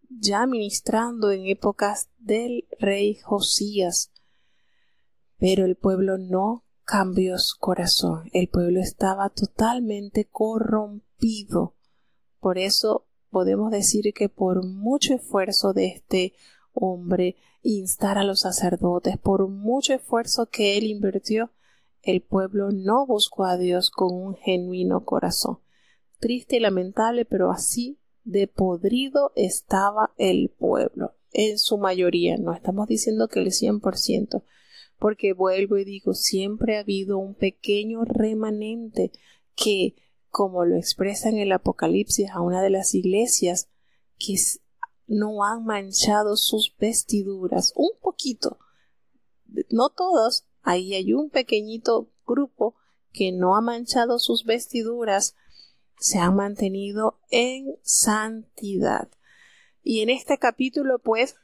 ya ministrando en épocas del rey Josías, pero el pueblo no cambió su corazón. El pueblo estaba totalmente corrompido. Por eso podemos decir que por mucho esfuerzo de este hombre instar a los sacerdotes, por mucho esfuerzo que él invirtió, el pueblo no buscó a Dios con un genuino corazón. Triste y lamentable, pero así de podrido estaba el pueblo. en su mayoría, no estamos diciendo que el 100%, porque vuelvo y digo, siempre ha habido un pequeño remanente que, como lo expresa en el Apocalipsis a una de las iglesias, que no han manchado sus vestiduras, un poquito, no todos, ahí hay un pequeñito grupo que no ha manchado sus vestiduras, se han mantenido en santidad. Y en este capítulo, pues,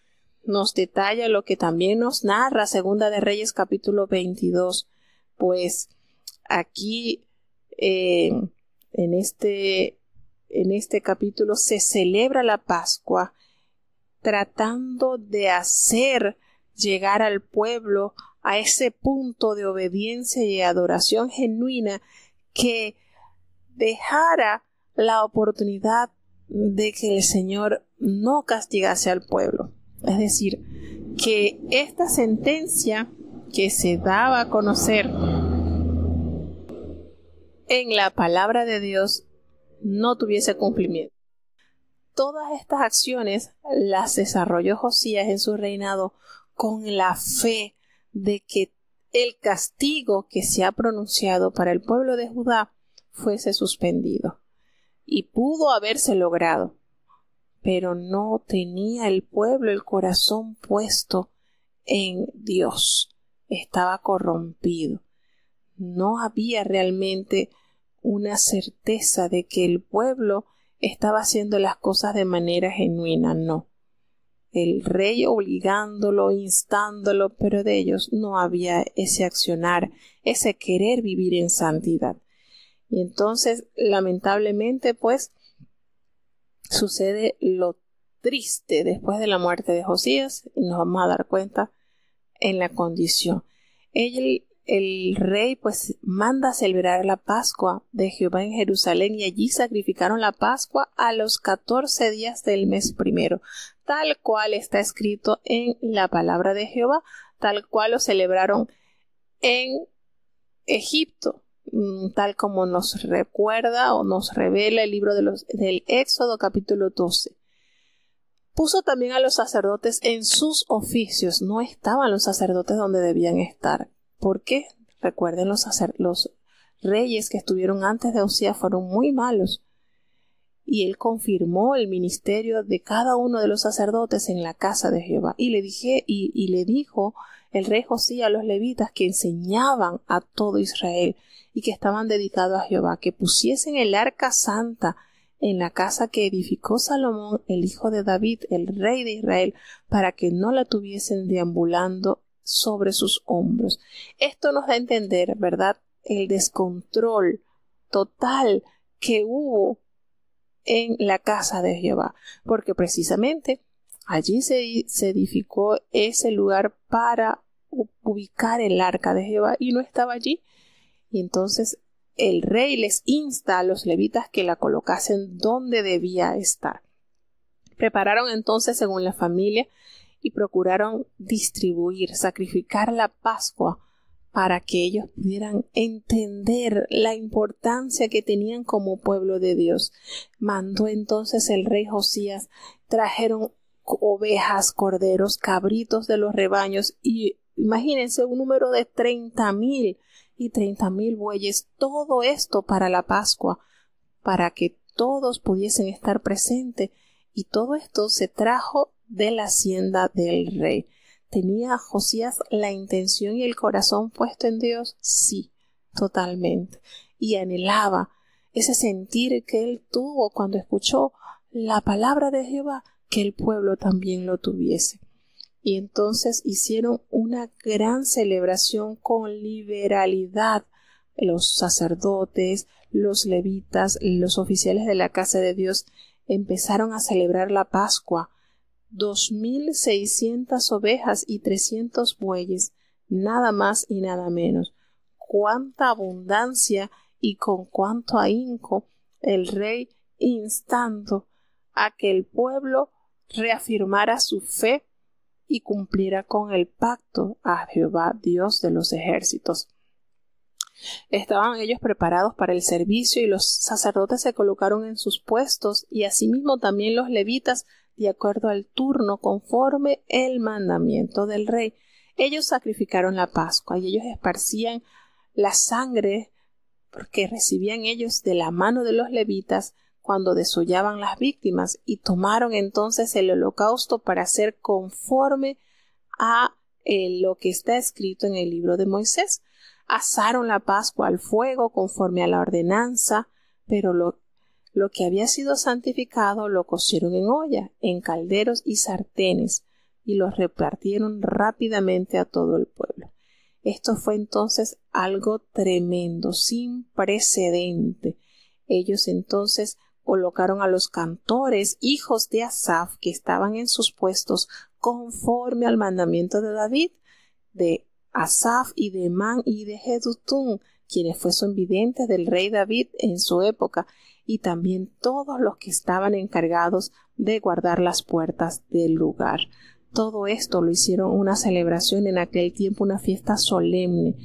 nos detalla lo que también nos narra Segunda de Reyes capítulo 22. Pues aquí en este capítulo se celebra la Pascua, tratando de hacer llegar al pueblo a ese punto de obediencia y adoración genuina que dejara la oportunidad de que el Señor no castigase al pueblo. Es decir, que esta sentencia que se daba a conocer en la palabra de Dios no tuviese cumplimiento. Todas estas acciones las desarrolló Josías en su reinado con la fe de que el castigo que se ha pronunciado para el pueblo de Judá fuese suspendido. Y pudo haberse logrado, pero no tenía el pueblo el corazón puesto en Dios. Estaba corrompido. No había realmente una certeza de que el pueblo estaba haciendo las cosas de manera genuina, no. El rey obligándolo, instándolo, pero de ellos no había ese accionar, ese querer vivir en santidad. Y entonces, lamentablemente, pues, sucede lo triste después de la muerte de Josías, y nos vamos a dar cuenta en la condición. El rey, pues, manda a celebrar la Pascua de Jehová en Jerusalén, y allí sacrificaron la Pascua a los 14 días del mes primero, tal cual está escrito en la palabra de Jehová, tal cual lo celebraron en Egipto, tal como nos recuerda o nos revela el libro del Éxodo capítulo 12. Puso también a los sacerdotes en sus oficios. No estaban los sacerdotes donde debían estar. ¿Por qué? Recuerden, los reyes que estuvieron antes de Josías fueron muy malos. Y él confirmó el ministerio de cada uno de los sacerdotes en la casa de Jehová. Y le dijo el rey Josías a los levitas que enseñaban a todo Israel y que estaban dedicados a Jehová, que pusiesen el arca santa en la casa que edificó Salomón, el hijo de David, el rey de Israel, para que no la tuviesen deambulando sobre sus hombros. Esto nos da a entender, ¿verdad?, el descontrol total que hubo en la casa de Jehová, porque precisamente allí se edificó ese lugar para ubicar el arca de Jehová y no estaba allí. Y entonces el rey les insta a los levitas que la colocasen donde debía estar. Prepararon entonces según la familia y procuraron sacrificar la Pascua para que ellos pudieran entender la importancia que tenían como pueblo de Dios. Mandó entonces el rey Josías, trajeron ovejas, corderos, cabritos de los rebaños y imagínense un número de 30,000 y 30,000 bueyes, todo esto para la Pascua, para que todos pudiesen estar presentes, y todo esto se trajo de la hacienda del rey. ¿Tenía Josías la intención y el corazón puesto en Dios? Sí, totalmente. Y anhelaba ese sentir que él tuvo cuando escuchó la palabra de Jehová, que el pueblo también lo tuviese. Y entonces hicieron una gran celebración con liberalidad. Los sacerdotes, los levitas, los oficiales de la casa de Dios empezaron a celebrar la Pascua. 2,600 ovejas y 300 bueyes, nada más y nada menos. Cuánta abundancia y con cuánto ahínco el rey instando a que el pueblo reafirmara su fe y cumpliera con el pacto a Jehová, Dios de los ejércitos. Estaban ellos preparados para el servicio y los sacerdotes se colocaron en sus puestos y asimismo también los levitas de acuerdo al turno, conforme el mandamiento del rey. Ellos sacrificaron la Pascua y ellos esparcían la sangre que recibían ellos de la mano de los levitas cuando desollaban las víctimas, y tomaron entonces el holocausto para hacer conforme a lo que está escrito en el libro de Moisés. Asaron la Pascua al fuego conforme a la ordenanza, pero lo que había sido santificado lo cocieron en olla, en calderos y sartenes, y los repartieron rápidamente a todo el pueblo. Esto fue entonces algo tremendo, sin precedente. Ellos entonces colocaron a los cantores, hijos de Asaf, que estaban en sus puestos conforme al mandamiento de David, de Asaf y de Emán y de Jedutún, quienes fueron videntes del rey David en su época, y también todos los que estaban encargados de guardar las puertas del lugar. Todo esto lo hicieron una celebración en aquel tiempo, una fiesta solemne.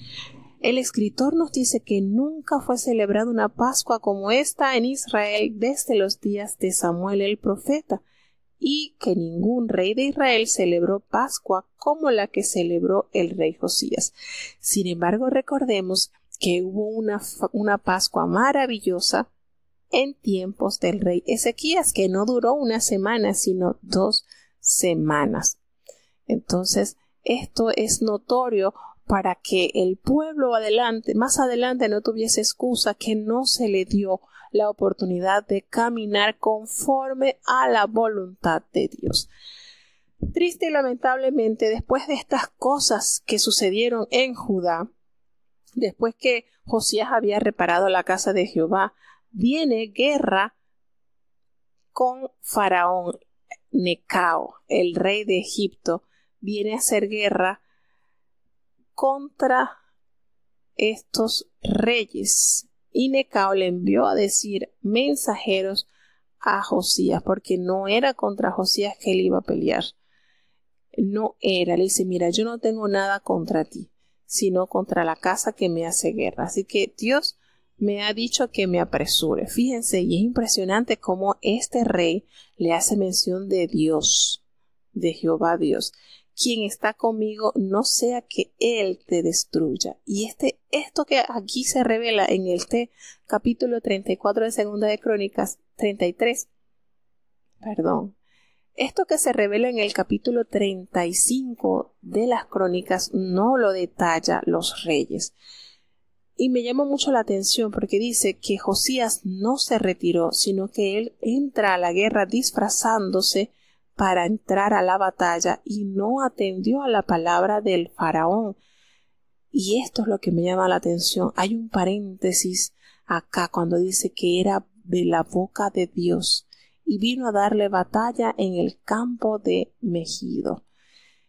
El escritor nos dice que nunca fue celebrada una Pascua como esta en Israel desde los días de Samuel el profeta, y que ningún rey de Israel celebró Pascua como la que celebró el rey Josías. Sin embargo, recordemos que hubo una Pascua maravillosa en tiempos del rey Ezequías, que no duró una semana, sino 2 semanas. Entonces, esto es notorio para que el pueblo más adelante no tuviese excusa, que no se le dio la oportunidad de caminar conforme a la voluntad de Dios. Triste y lamentablemente, después de estas cosas que sucedieron en Judá, después que Josías había reparado la casa de Jehová, viene guerra con Faraón Necao, el rey de Egipto, viene a hacer guerra contra estos reyes, y Necao le envió a decir mensajeros a Josías, porque no era contra Josías que él iba a pelear, no era, le dice: mira, yo no tengo nada contra ti, sino contra la casa que me hace guerra, así que Dios me ha dicho que me apresure. Fíjense, y es impresionante cómo este rey le hace mención de Dios, de Jehová Dios: quien está conmigo, no sea que él te destruya. Y esto que aquí se revela en este capítulo 34 de Segunda de Crónicas, 33, esto que se revela en el capítulo 35 de las Crónicas no lo detalla los reyes. Y me llama mucho la atención porque dice que Josías no se retiró, sino que él entra a la guerra disfrazándose para entrar a la batalla y no atendió a la palabra del faraón. Y esto es lo que me llama la atención. Hay un paréntesis acá cuando dice que era de la boca de Dios y vino a darle batalla en el campo de Megido.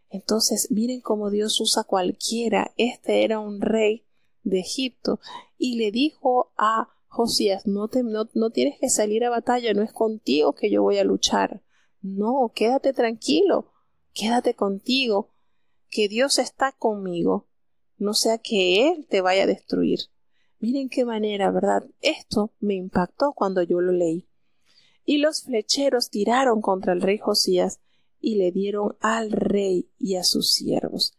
Entonces, miren cómo Dios usa cualquiera. Este era un rey de Egipto y le dijo a Josías: no tienes que salir a batalla, no es contigo que yo voy a luchar. No, quédate tranquilo, quédate contigo, que Dios está conmigo, no sea que Él te vaya a destruir. Miren qué manera, ¿verdad? Esto me impactó cuando yo lo leí. Y los flecheros tiraron contra el rey Josías y le dieron al rey y a sus siervos.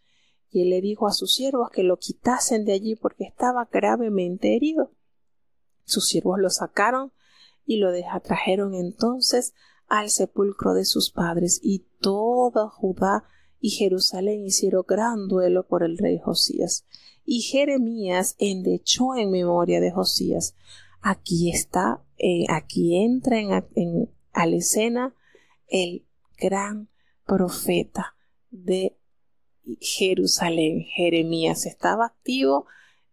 Y él le dijo a sus siervos que lo quitasen de allí porque estaba gravemente herido. Sus siervos lo sacaron y lo trajeron entonces al sepulcro de sus padres, y toda Judá y Jerusalén hicieron gran duelo por el rey Josías. Y Jeremías endechó en memoria de Josías. Aquí entra a la escena el gran profeta de Jerusalén, Jeremías. ¿Estaba activo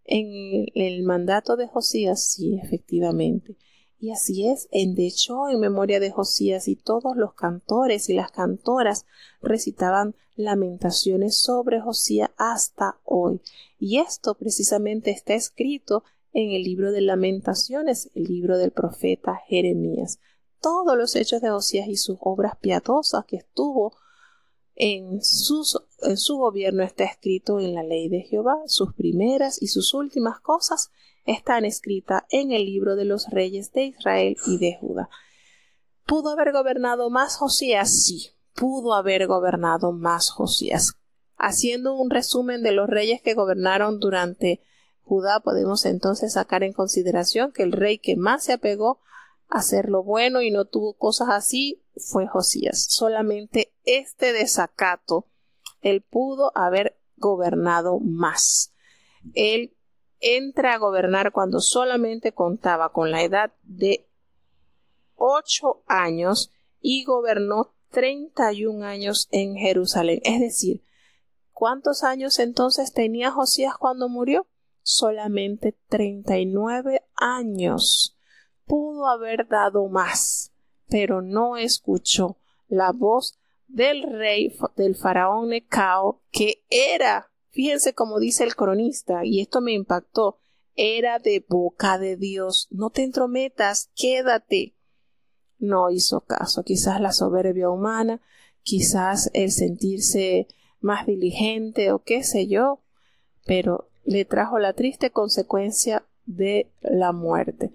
en el mandato de Josías? Sí, efectivamente. Y así es, endechó en memoria de Josías, y todos los cantores y las cantoras recitaban lamentaciones sobre Josías hasta hoy. Y esto precisamente está escrito en el libro de Lamentaciones, el libro del profeta Jeremías. Todos los hechos de Josías y sus obras piadosas que estuvo en su gobierno está escrito en la ley de Jehová. Sus primeras y sus últimas cosas están escritas en el libro de los reyes de Israel y de Judá. ¿Pudo haber gobernado más Josías? Sí, pudo haber gobernado más Josías. Haciendo un resumen de los reyes que gobernaron durante Judá, podemos entonces sacar en consideración que el rey que más se apegó a hacer lo bueno y no tuvo cosas así fue Josías. Solamente este desacato, él pudo haber gobernado más. Él entra a gobernar cuando solamente contaba con la edad de 8 años y gobernó 31 años en Jerusalén. Es decir, ¿cuántos años entonces tenía Josías cuando murió? Solamente 39 años. Pudo haber dado más, pero no escuchó la voz del rey, del faraón Necao, que era, fíjense como dice el cronista, y esto me impactó, era de boca de Dios. No te entrometas, quédate. No hizo caso. Quizás la soberbia humana, quizás el sentirse más diligente o qué sé yo, pero le trajo la triste consecuencia de la muerte.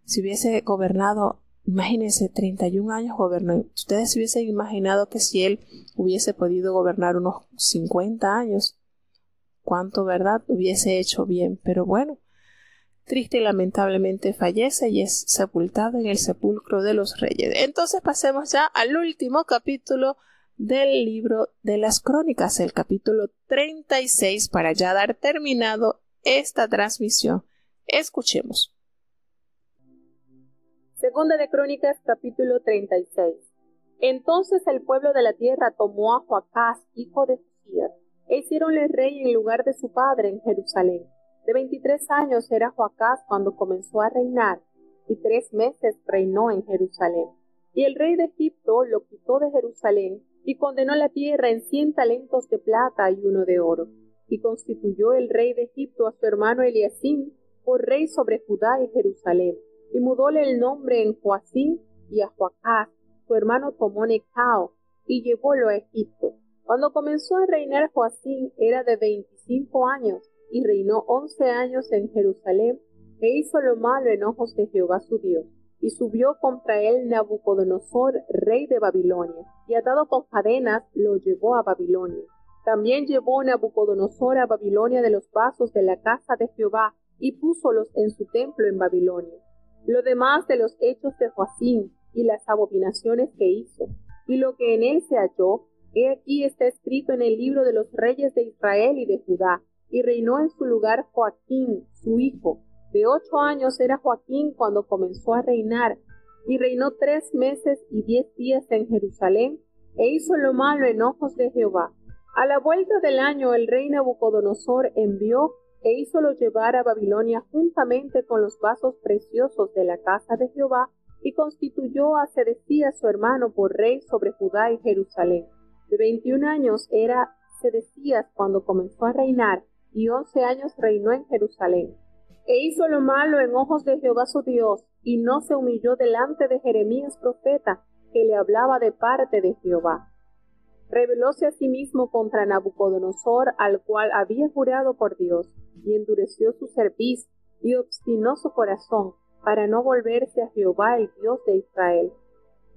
Si hubiese gobernado, imagínense, 31 años gobernó. Ustedes se hubiesen imaginado que si él hubiese podido gobernar unos 50 años, cuánto, ¿verdad?, hubiese hecho bien. Pero bueno, triste y lamentablemente fallece y es sepultado en el sepulcro de los reyes. Entonces pasemos ya al último capítulo del libro de las Crónicas, el capítulo 36, para ya dar terminado esta transmisión. Escuchemos. Segunda de Crónicas, capítulo 36. Entonces el pueblo de la tierra tomó a Joacás, hijo de Josías, e hicieronle rey en lugar de su padre en Jerusalén. De 23 años era Joacás cuando comenzó a reinar, y 3 meses reinó en Jerusalén. Y el rey de Egipto lo quitó de Jerusalén, y condenó la tierra en 100 talentos de plata y 1 de oro. Y constituyó el rey de Egipto a su hermano Eliacim por rey sobre Judá y Jerusalén. Y mudóle el nombre en Joacim, y a Joacás su hermano tomó Necao, y llevólo a Egipto. Cuando comenzó a reinar Joacim era de 25 años, y reinó 11 años en Jerusalén, e hizo lo malo en ojos de Jehová su Dios. Y subió contra él Nabucodonosor, rey de Babilonia, y atado con cadenas lo llevó a Babilonia. También llevó Nabucodonosor a Babilonia de los vasos de la casa de Jehová, y púsolos en su templo en Babilonia. Lo demás de los hechos de Joacim, y las abominaciones que hizo, y lo que en él se halló, he aquí está escrito en el libro de los reyes de Israel y de Judá. Y reinó en su lugar Joaquín, su hijo. De 8 años era Joaquín cuando comenzó a reinar, y reinó 3 meses y 10 días en Jerusalén, e hizo lo malo en ojos de Jehová. A la vuelta del año el rey Nabucodonosor envió e hízolo llevar a Babilonia juntamente con los vasos preciosos de la casa de Jehová, y constituyó a Sedecías su hermano por rey sobre Judá y Jerusalén. De 21 años era Sedecías cuando comenzó a reinar, y 11 años reinó en Jerusalén. E hizo lo malo en ojos de Jehová su Dios, y no se humilló delante de Jeremías profeta, que le hablaba de parte de Jehová. Rebelóse asimismo contra Nabucodonosor, al cual había jurado por Dios, y endureció su cerviz, y obstinó su corazón, para no volverse a Jehová el Dios de Israel.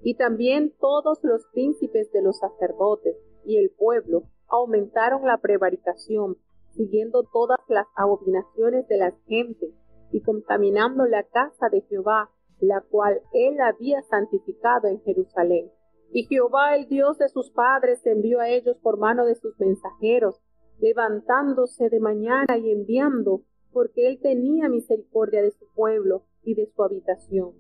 Y también todos los príncipes de los sacerdotes y el pueblo aumentaron la prevaricación, siguiendo todas las abominaciones de las gentes, y contaminando la casa de Jehová, la cual él había santificado en Jerusalén. Y Jehová, el Dios de sus padres, envió a ellos por mano de sus mensajeros, levantándose de mañana y enviando, porque él tenía misericordia de su pueblo y de su habitación.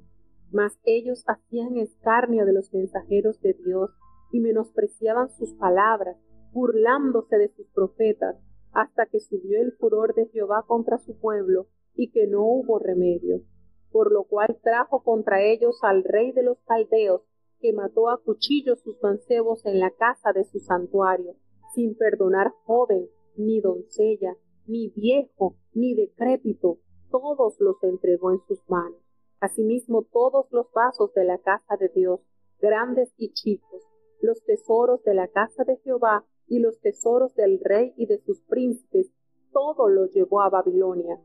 Mas ellos hacían escarnio de los mensajeros de Dios, y menospreciaban sus palabras, burlándose de sus profetas, hasta que subió el furor de Jehová contra su pueblo, y que no hubo remedio. Por lo cual trajo contra ellos al rey de los caldeos, que mató a cuchillo sus mancebos en la casa de su santuario, sin perdonar joven, ni doncella, ni viejo, ni decrépito, todos los entregó en sus manos. Asimismo todos los vasos de la casa de Dios, grandes y chicos, los tesoros de la casa de Jehová, y los tesoros del rey y de sus príncipes, todo lo llevó a Babilonia.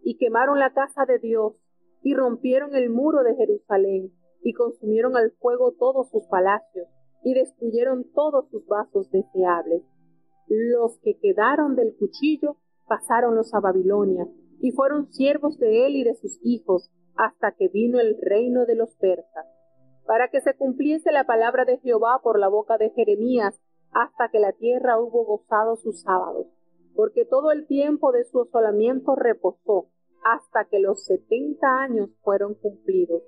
Y quemaron la casa de Dios, y rompieron el muro de Jerusalén, y consumieron al fuego todos sus palacios, y destruyeron todos sus vasos deseables. Los que quedaron del cuchillo pasáronlos a Babilonia, y fueron siervos de él y de sus hijos, hasta que vino el reino de los persas. Para que se cumpliese la palabra de Jehová por la boca de Jeremías, hasta que la tierra hubo gozado sus sábados, porque todo el tiempo de su asolamiento reposó, hasta que los 70 años fueron cumplidos.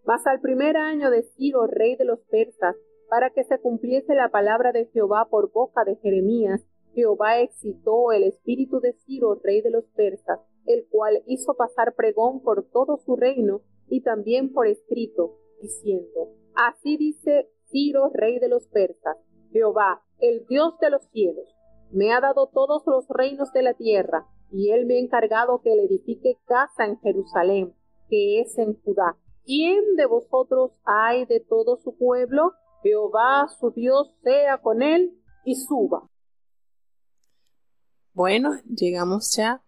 Mas al primer año de Ciro, rey de los persas, para que se cumpliese la palabra de Jehová por boca de Jeremías, Jehová excitó el espíritu de Ciro, rey de los persas, el cual hizo pasar pregón por todo su reino y también por escrito, diciendo: Así dice Ciro, rey de los persas: Jehová, el Dios de los cielos, me ha dado todos los reinos de la tierra, y él me ha encargado que le edifique casa en Jerusalén, que es en Judá. ¿Quién de vosotros hay de todo su pueblo? Jehová su Dios sea con él y suba. Bueno, llegamos ya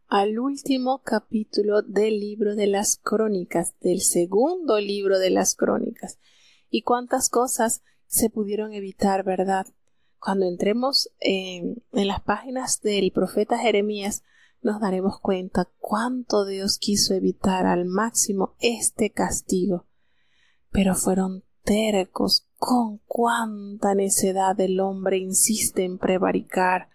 al último capítulo del libro de las Crónicas, del segundo libro de las Crónicas. Y cuántas cosas se pudieron evitar, ¿verdad? Cuando entremos en las páginas del profeta Jeremías, nos daremos cuenta cuánto Dios quiso evitar al máximo este castigo. Pero fueron tercos. Con cuánta necedad el hombre insiste en prevaricar,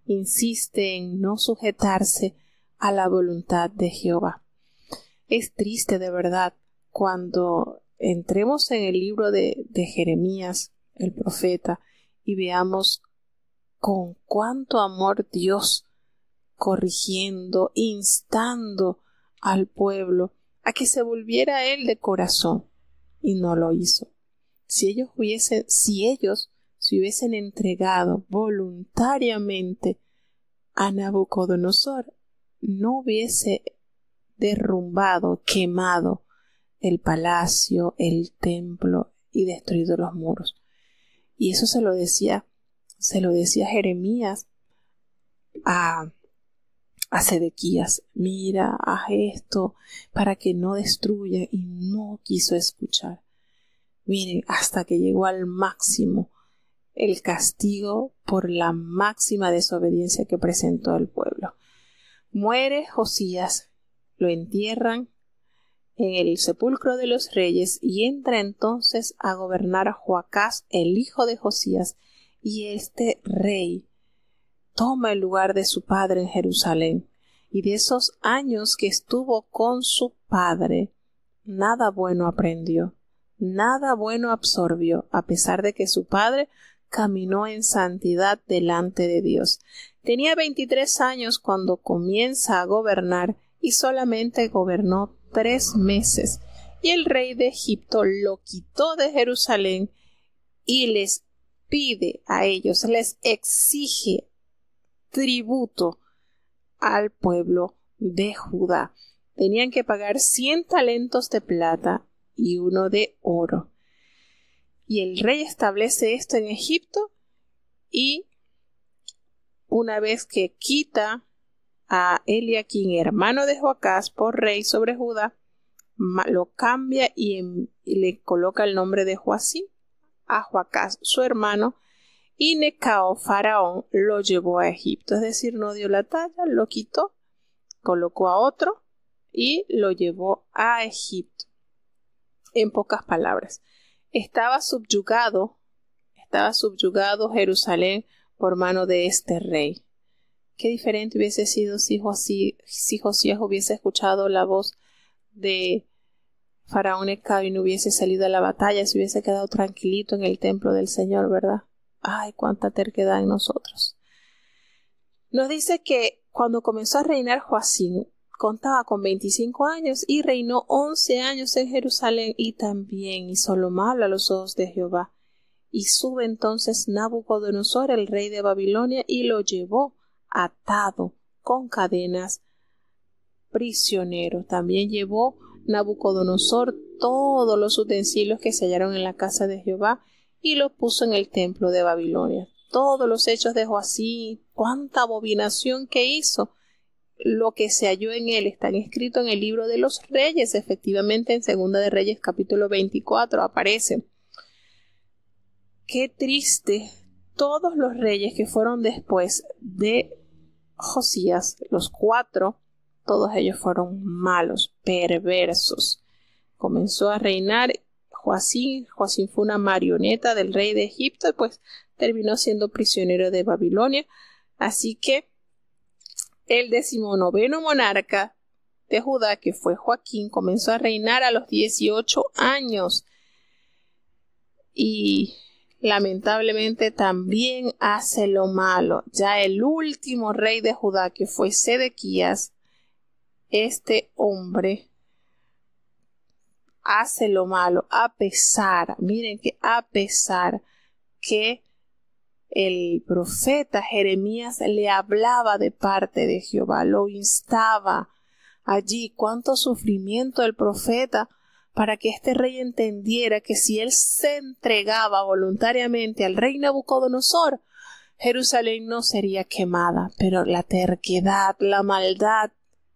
insiste en no sujetarse a la voluntad de Jehová. Es triste de verdad cuando entremos en el libro de Jeremías, el profeta, y veamos con cuánto amor Dios corrigiendo, instando al pueblo a que se volviera a él de corazón, y no lo hizo. Si ellos se hubiesen entregado voluntariamente a Nabucodonosor, no hubiese derrumbado, quemado el palacio, el templo y destruido los muros. Y eso se lo decía Jeremías a Sedequías: mira, haz esto para que no destruya, y no quiso escuchar. Miren, hasta que llegó al máximo el castigo por la máxima desobediencia que presentó el pueblo. Muere Josías, lo entierran en el sepulcro de los reyes, y entra entonces a gobernar a Joacás, el hijo de Josías, y este rey toma el lugar de su padre en Jerusalén. Y de esos años que estuvo con su padre, nada bueno aprendió, nada bueno absorbió, a pesar de que su padre caminó en santidad delante de Dios. Tenía 23 años cuando comienza a gobernar, y solamente gobernó 3 meses. Y el rey de Egipto lo quitó de Jerusalén y les pide a ellos, les exige tributo al pueblo de Judá. Tenían que pagar 100 talentos de plata y 1 de oro. Y el rey establece esto en Egipto, y una vez que quita a Eliaquín, hermano de Joacás, por rey sobre Judá, lo cambia y le coloca el nombre de Joacim a Joacás, su hermano, y Necao, faraón, lo llevó a Egipto. Es decir, no dio la talla, lo quitó, colocó a otro y lo llevó a Egipto. En pocas palabras, estaba subyugado Jerusalén por mano de este rey. Qué diferente hubiese sido si Josías hubiese escuchado la voz de Faraón Necao y no hubiese salido a la batalla, se hubiese quedado tranquilito en el templo del Señor, ¿verdad? Ay, cuánta terquedad en nosotros. Nos dice que cuando comenzó a reinar Joacim, contaba con 25 años y reinó 11 años en Jerusalén, y también hizo lo malo a los ojos de Jehová. Y sube entonces Nabucodonosor, el rey de Babilonia, y lo llevó atado con cadenas prisionero. También llevó Nabucodonosor todos los utensilios que se hallaron en la casa de Jehová y los puso en el templo de Babilonia. Todos los hechos de Joacim, cuánta abominación que hizo, lo que se halló en él están escritos en el libro de los reyes. Efectivamente, en Segunda de Reyes capítulo 24 aparece. Qué triste, todos los reyes que fueron después de Josías, los 4, todos ellos fueron malos, perversos. Comenzó a reinar Joacim. Joacim fue una marioneta del rey de Egipto y pues terminó siendo prisionero de Babilonia. Así que el 19º monarca de Judá, que fue Joaquín, comenzó a reinar a los 18 años y lamentablemente también hace lo malo. Ya el último rey de Judá, que fue Sedequías, este hombre hace lo malo a pesar que el profeta Jeremías le hablaba de parte de Jehová, lo instaba allí. Cuánto sufrimiento el profeta para que este rey entendiera que si él se entregaba voluntariamente al rey Nabucodonosor, Jerusalén no sería quemada. Pero la terquedad, la maldad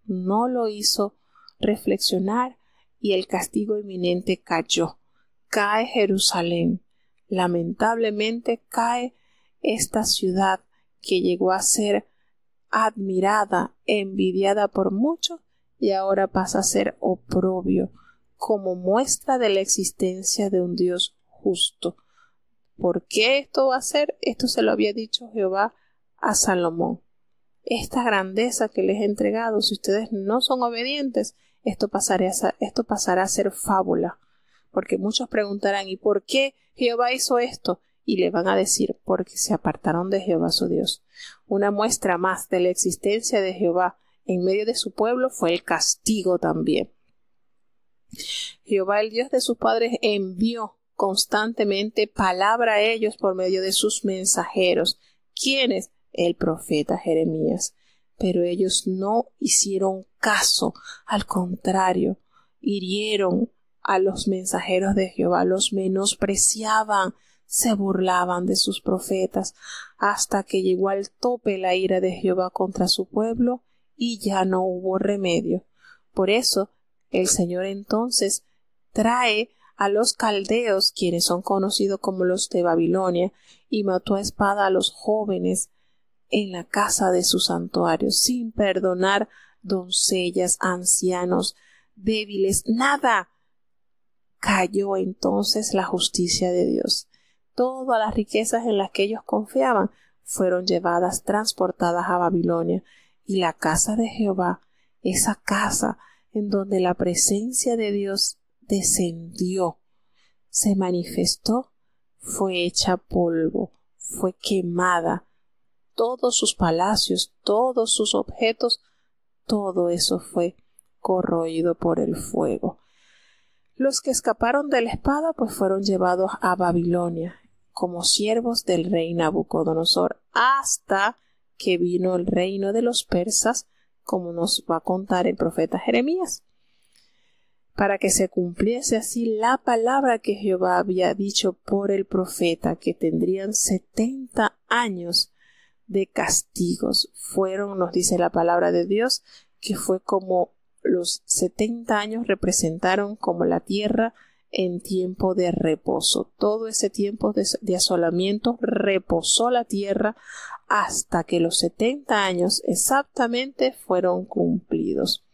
no lo hizo reflexionar y el castigo inminente cayó. Cae Jerusalén. Lamentablemente cae esta ciudad que llegó a ser admirada, envidiada por muchos y ahora pasa a ser oprobio, como muestra de la existencia de un Dios justo. ¿Por qué esto va a ser? Esto se lo había dicho Jehová a Salomón. Esta grandeza que les he entregado, si ustedes no son obedientes, esto pasará a ser fábula. Porque muchos preguntarán, ¿y por qué Jehová hizo esto? Y le van a decir, porque se apartaron de Jehová su Dios. Una muestra más de la existencia de Jehová en medio de su pueblo fue el castigo también. Jehová, el Dios de sus padres, envió constantemente palabra a ellos por medio de sus mensajeros. ¿Quiénes? El profeta Jeremías. Pero ellos no hicieron caso, al contrario, hirieron a los mensajeros de Jehová, los menospreciaban, se burlaban de sus profetas, hasta que llegó al tope la ira de Jehová contra su pueblo y ya no hubo remedio. Por eso el Señor entonces trae a los caldeos, quienes son conocidos como los de Babilonia, y mató a espada a los jóvenes en la casa de su santuario, sin perdonar doncellas, ancianos, débiles, nada. Cayó entonces la justicia de Dios. Todas las riquezas en las que ellos confiaban fueron llevadas, transportadas a Babilonia, y la casa de Jehová, esa casa en donde la presencia de Dios descendió, se manifestó, fue hecha polvo, fue quemada. Todos sus palacios, todos sus objetos, todo eso fue corroído por el fuego. Los que escaparon de la espada pues fueron llevados a Babilonia como siervos del rey Nabucodonosor, hasta que vino el reino de los persas, como nos va a contar el profeta Jeremías, para que se cumpliese así la palabra que Jehová había dicho por el profeta, que tendrían 70 años de castigos. Fueron, nos dice la palabra de Dios, que fue como los 70 años representaron como la tierra en tiempo de reposo. Todo ese tiempo de asolamiento reposó la tierra hasta que los 70 años exactamente fueron cumplidos.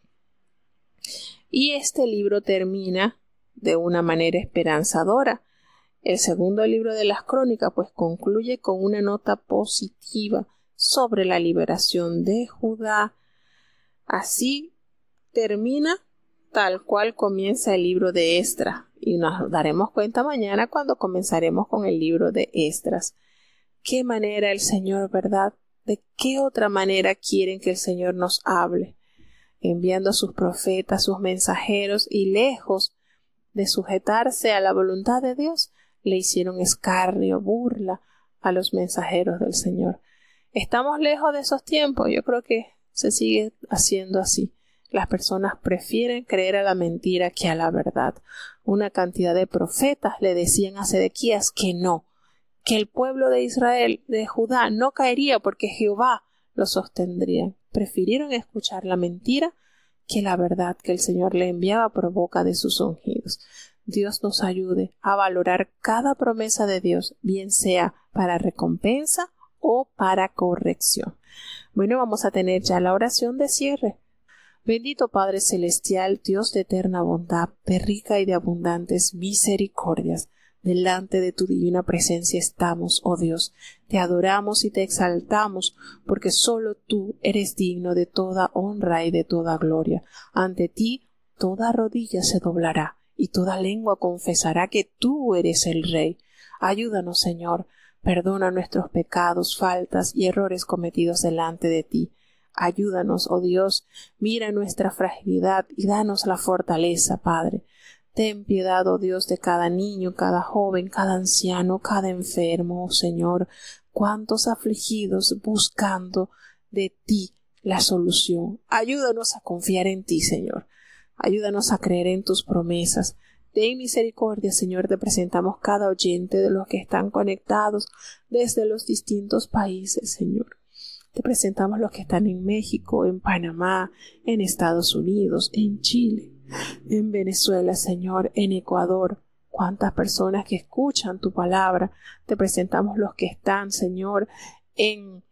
Y este libro termina de una manera esperanzadora. El segundo libro de las Crónicas pues concluye con una nota positiva sobre la liberación de Judá. Así termina tal cual comienza el libro de Esdras, y nos daremos cuenta mañana cuando comenzaremos con el libro de Esdras. ¿Qué manera el Señor, verdad? ¿De qué otra manera quieren que el Señor nos hable? Enviando a sus profetas, sus mensajeros, y lejos de sujetarse a la voluntad de Dios, le hicieron escarnio, burla a los mensajeros del Señor. ¿Estamos lejos de esos tiempos? Yo creo que se sigue haciendo así. Las personas prefieren creer a la mentira que a la verdad. Una cantidad de profetas le decían a Sedequías que no, que el pueblo de Israel, de Judá, no caería porque Jehová lo sostendría. prefirieron escuchar la mentira que la verdad que el Señor le enviaba por boca de sus ungidos. Dios nos ayude a valorar cada promesa de Dios, bien sea para recompensa o para corrección. Bueno, vamos a tener ya la oración de cierre. Bendito Padre Celestial, Dios de eterna bondad, de rica y de abundantes misericordias, delante de tu divina presencia estamos, oh Dios, te adoramos y te exaltamos, porque solo tú eres digno de toda honra y de toda gloria. Ante ti toda rodilla se doblará y toda lengua confesará que tú eres el Rey. Ayúdanos, Señor, perdona nuestros pecados, faltas y errores cometidos delante de ti. Ayúdanos, oh Dios, mira nuestra fragilidad y danos la fortaleza, Padre. Ten piedad, oh Dios, de cada niño, cada joven, cada anciano, cada enfermo, oh Señor. Cuántos afligidos buscando de ti la solución. Ayúdanos a confiar en ti, Señor. Ayúdanos a creer en tus promesas. Ten misericordia, Señor, te presentamos cada oyente de los que están conectados desde los distintos países, Señor. Te presentamos los que están en México, en Panamá, en Estados Unidos, en Chile, en Venezuela, Señor, en Ecuador. Cuántas personas que escuchan tu palabra. Te presentamos los que están, Señor, en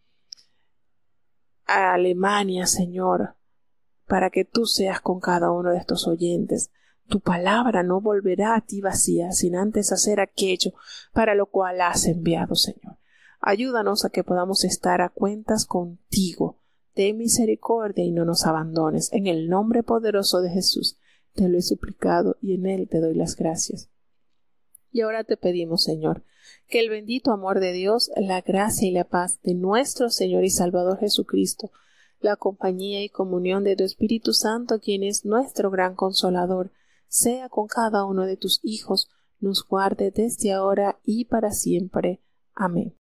Alemania, Señor, para que tú seas con cada uno de estos oyentes. Tu palabra no volverá a ti vacía, sin antes hacer aquello para lo cual has enviado, Señor. Ayúdanos a que podamos estar a cuentas contigo. Ten misericordia y no nos abandones. En el nombre poderoso de Jesús te lo he suplicado y en él te doy las gracias. Y ahora te pedimos, Señor, que el bendito amor de Dios, la gracia y la paz de nuestro Señor y Salvador Jesucristo, la compañía y comunión de tu Espíritu Santo, quien es nuestro gran consolador, sea con cada uno de tus hijos, nos guarde desde ahora y para siempre. Amén.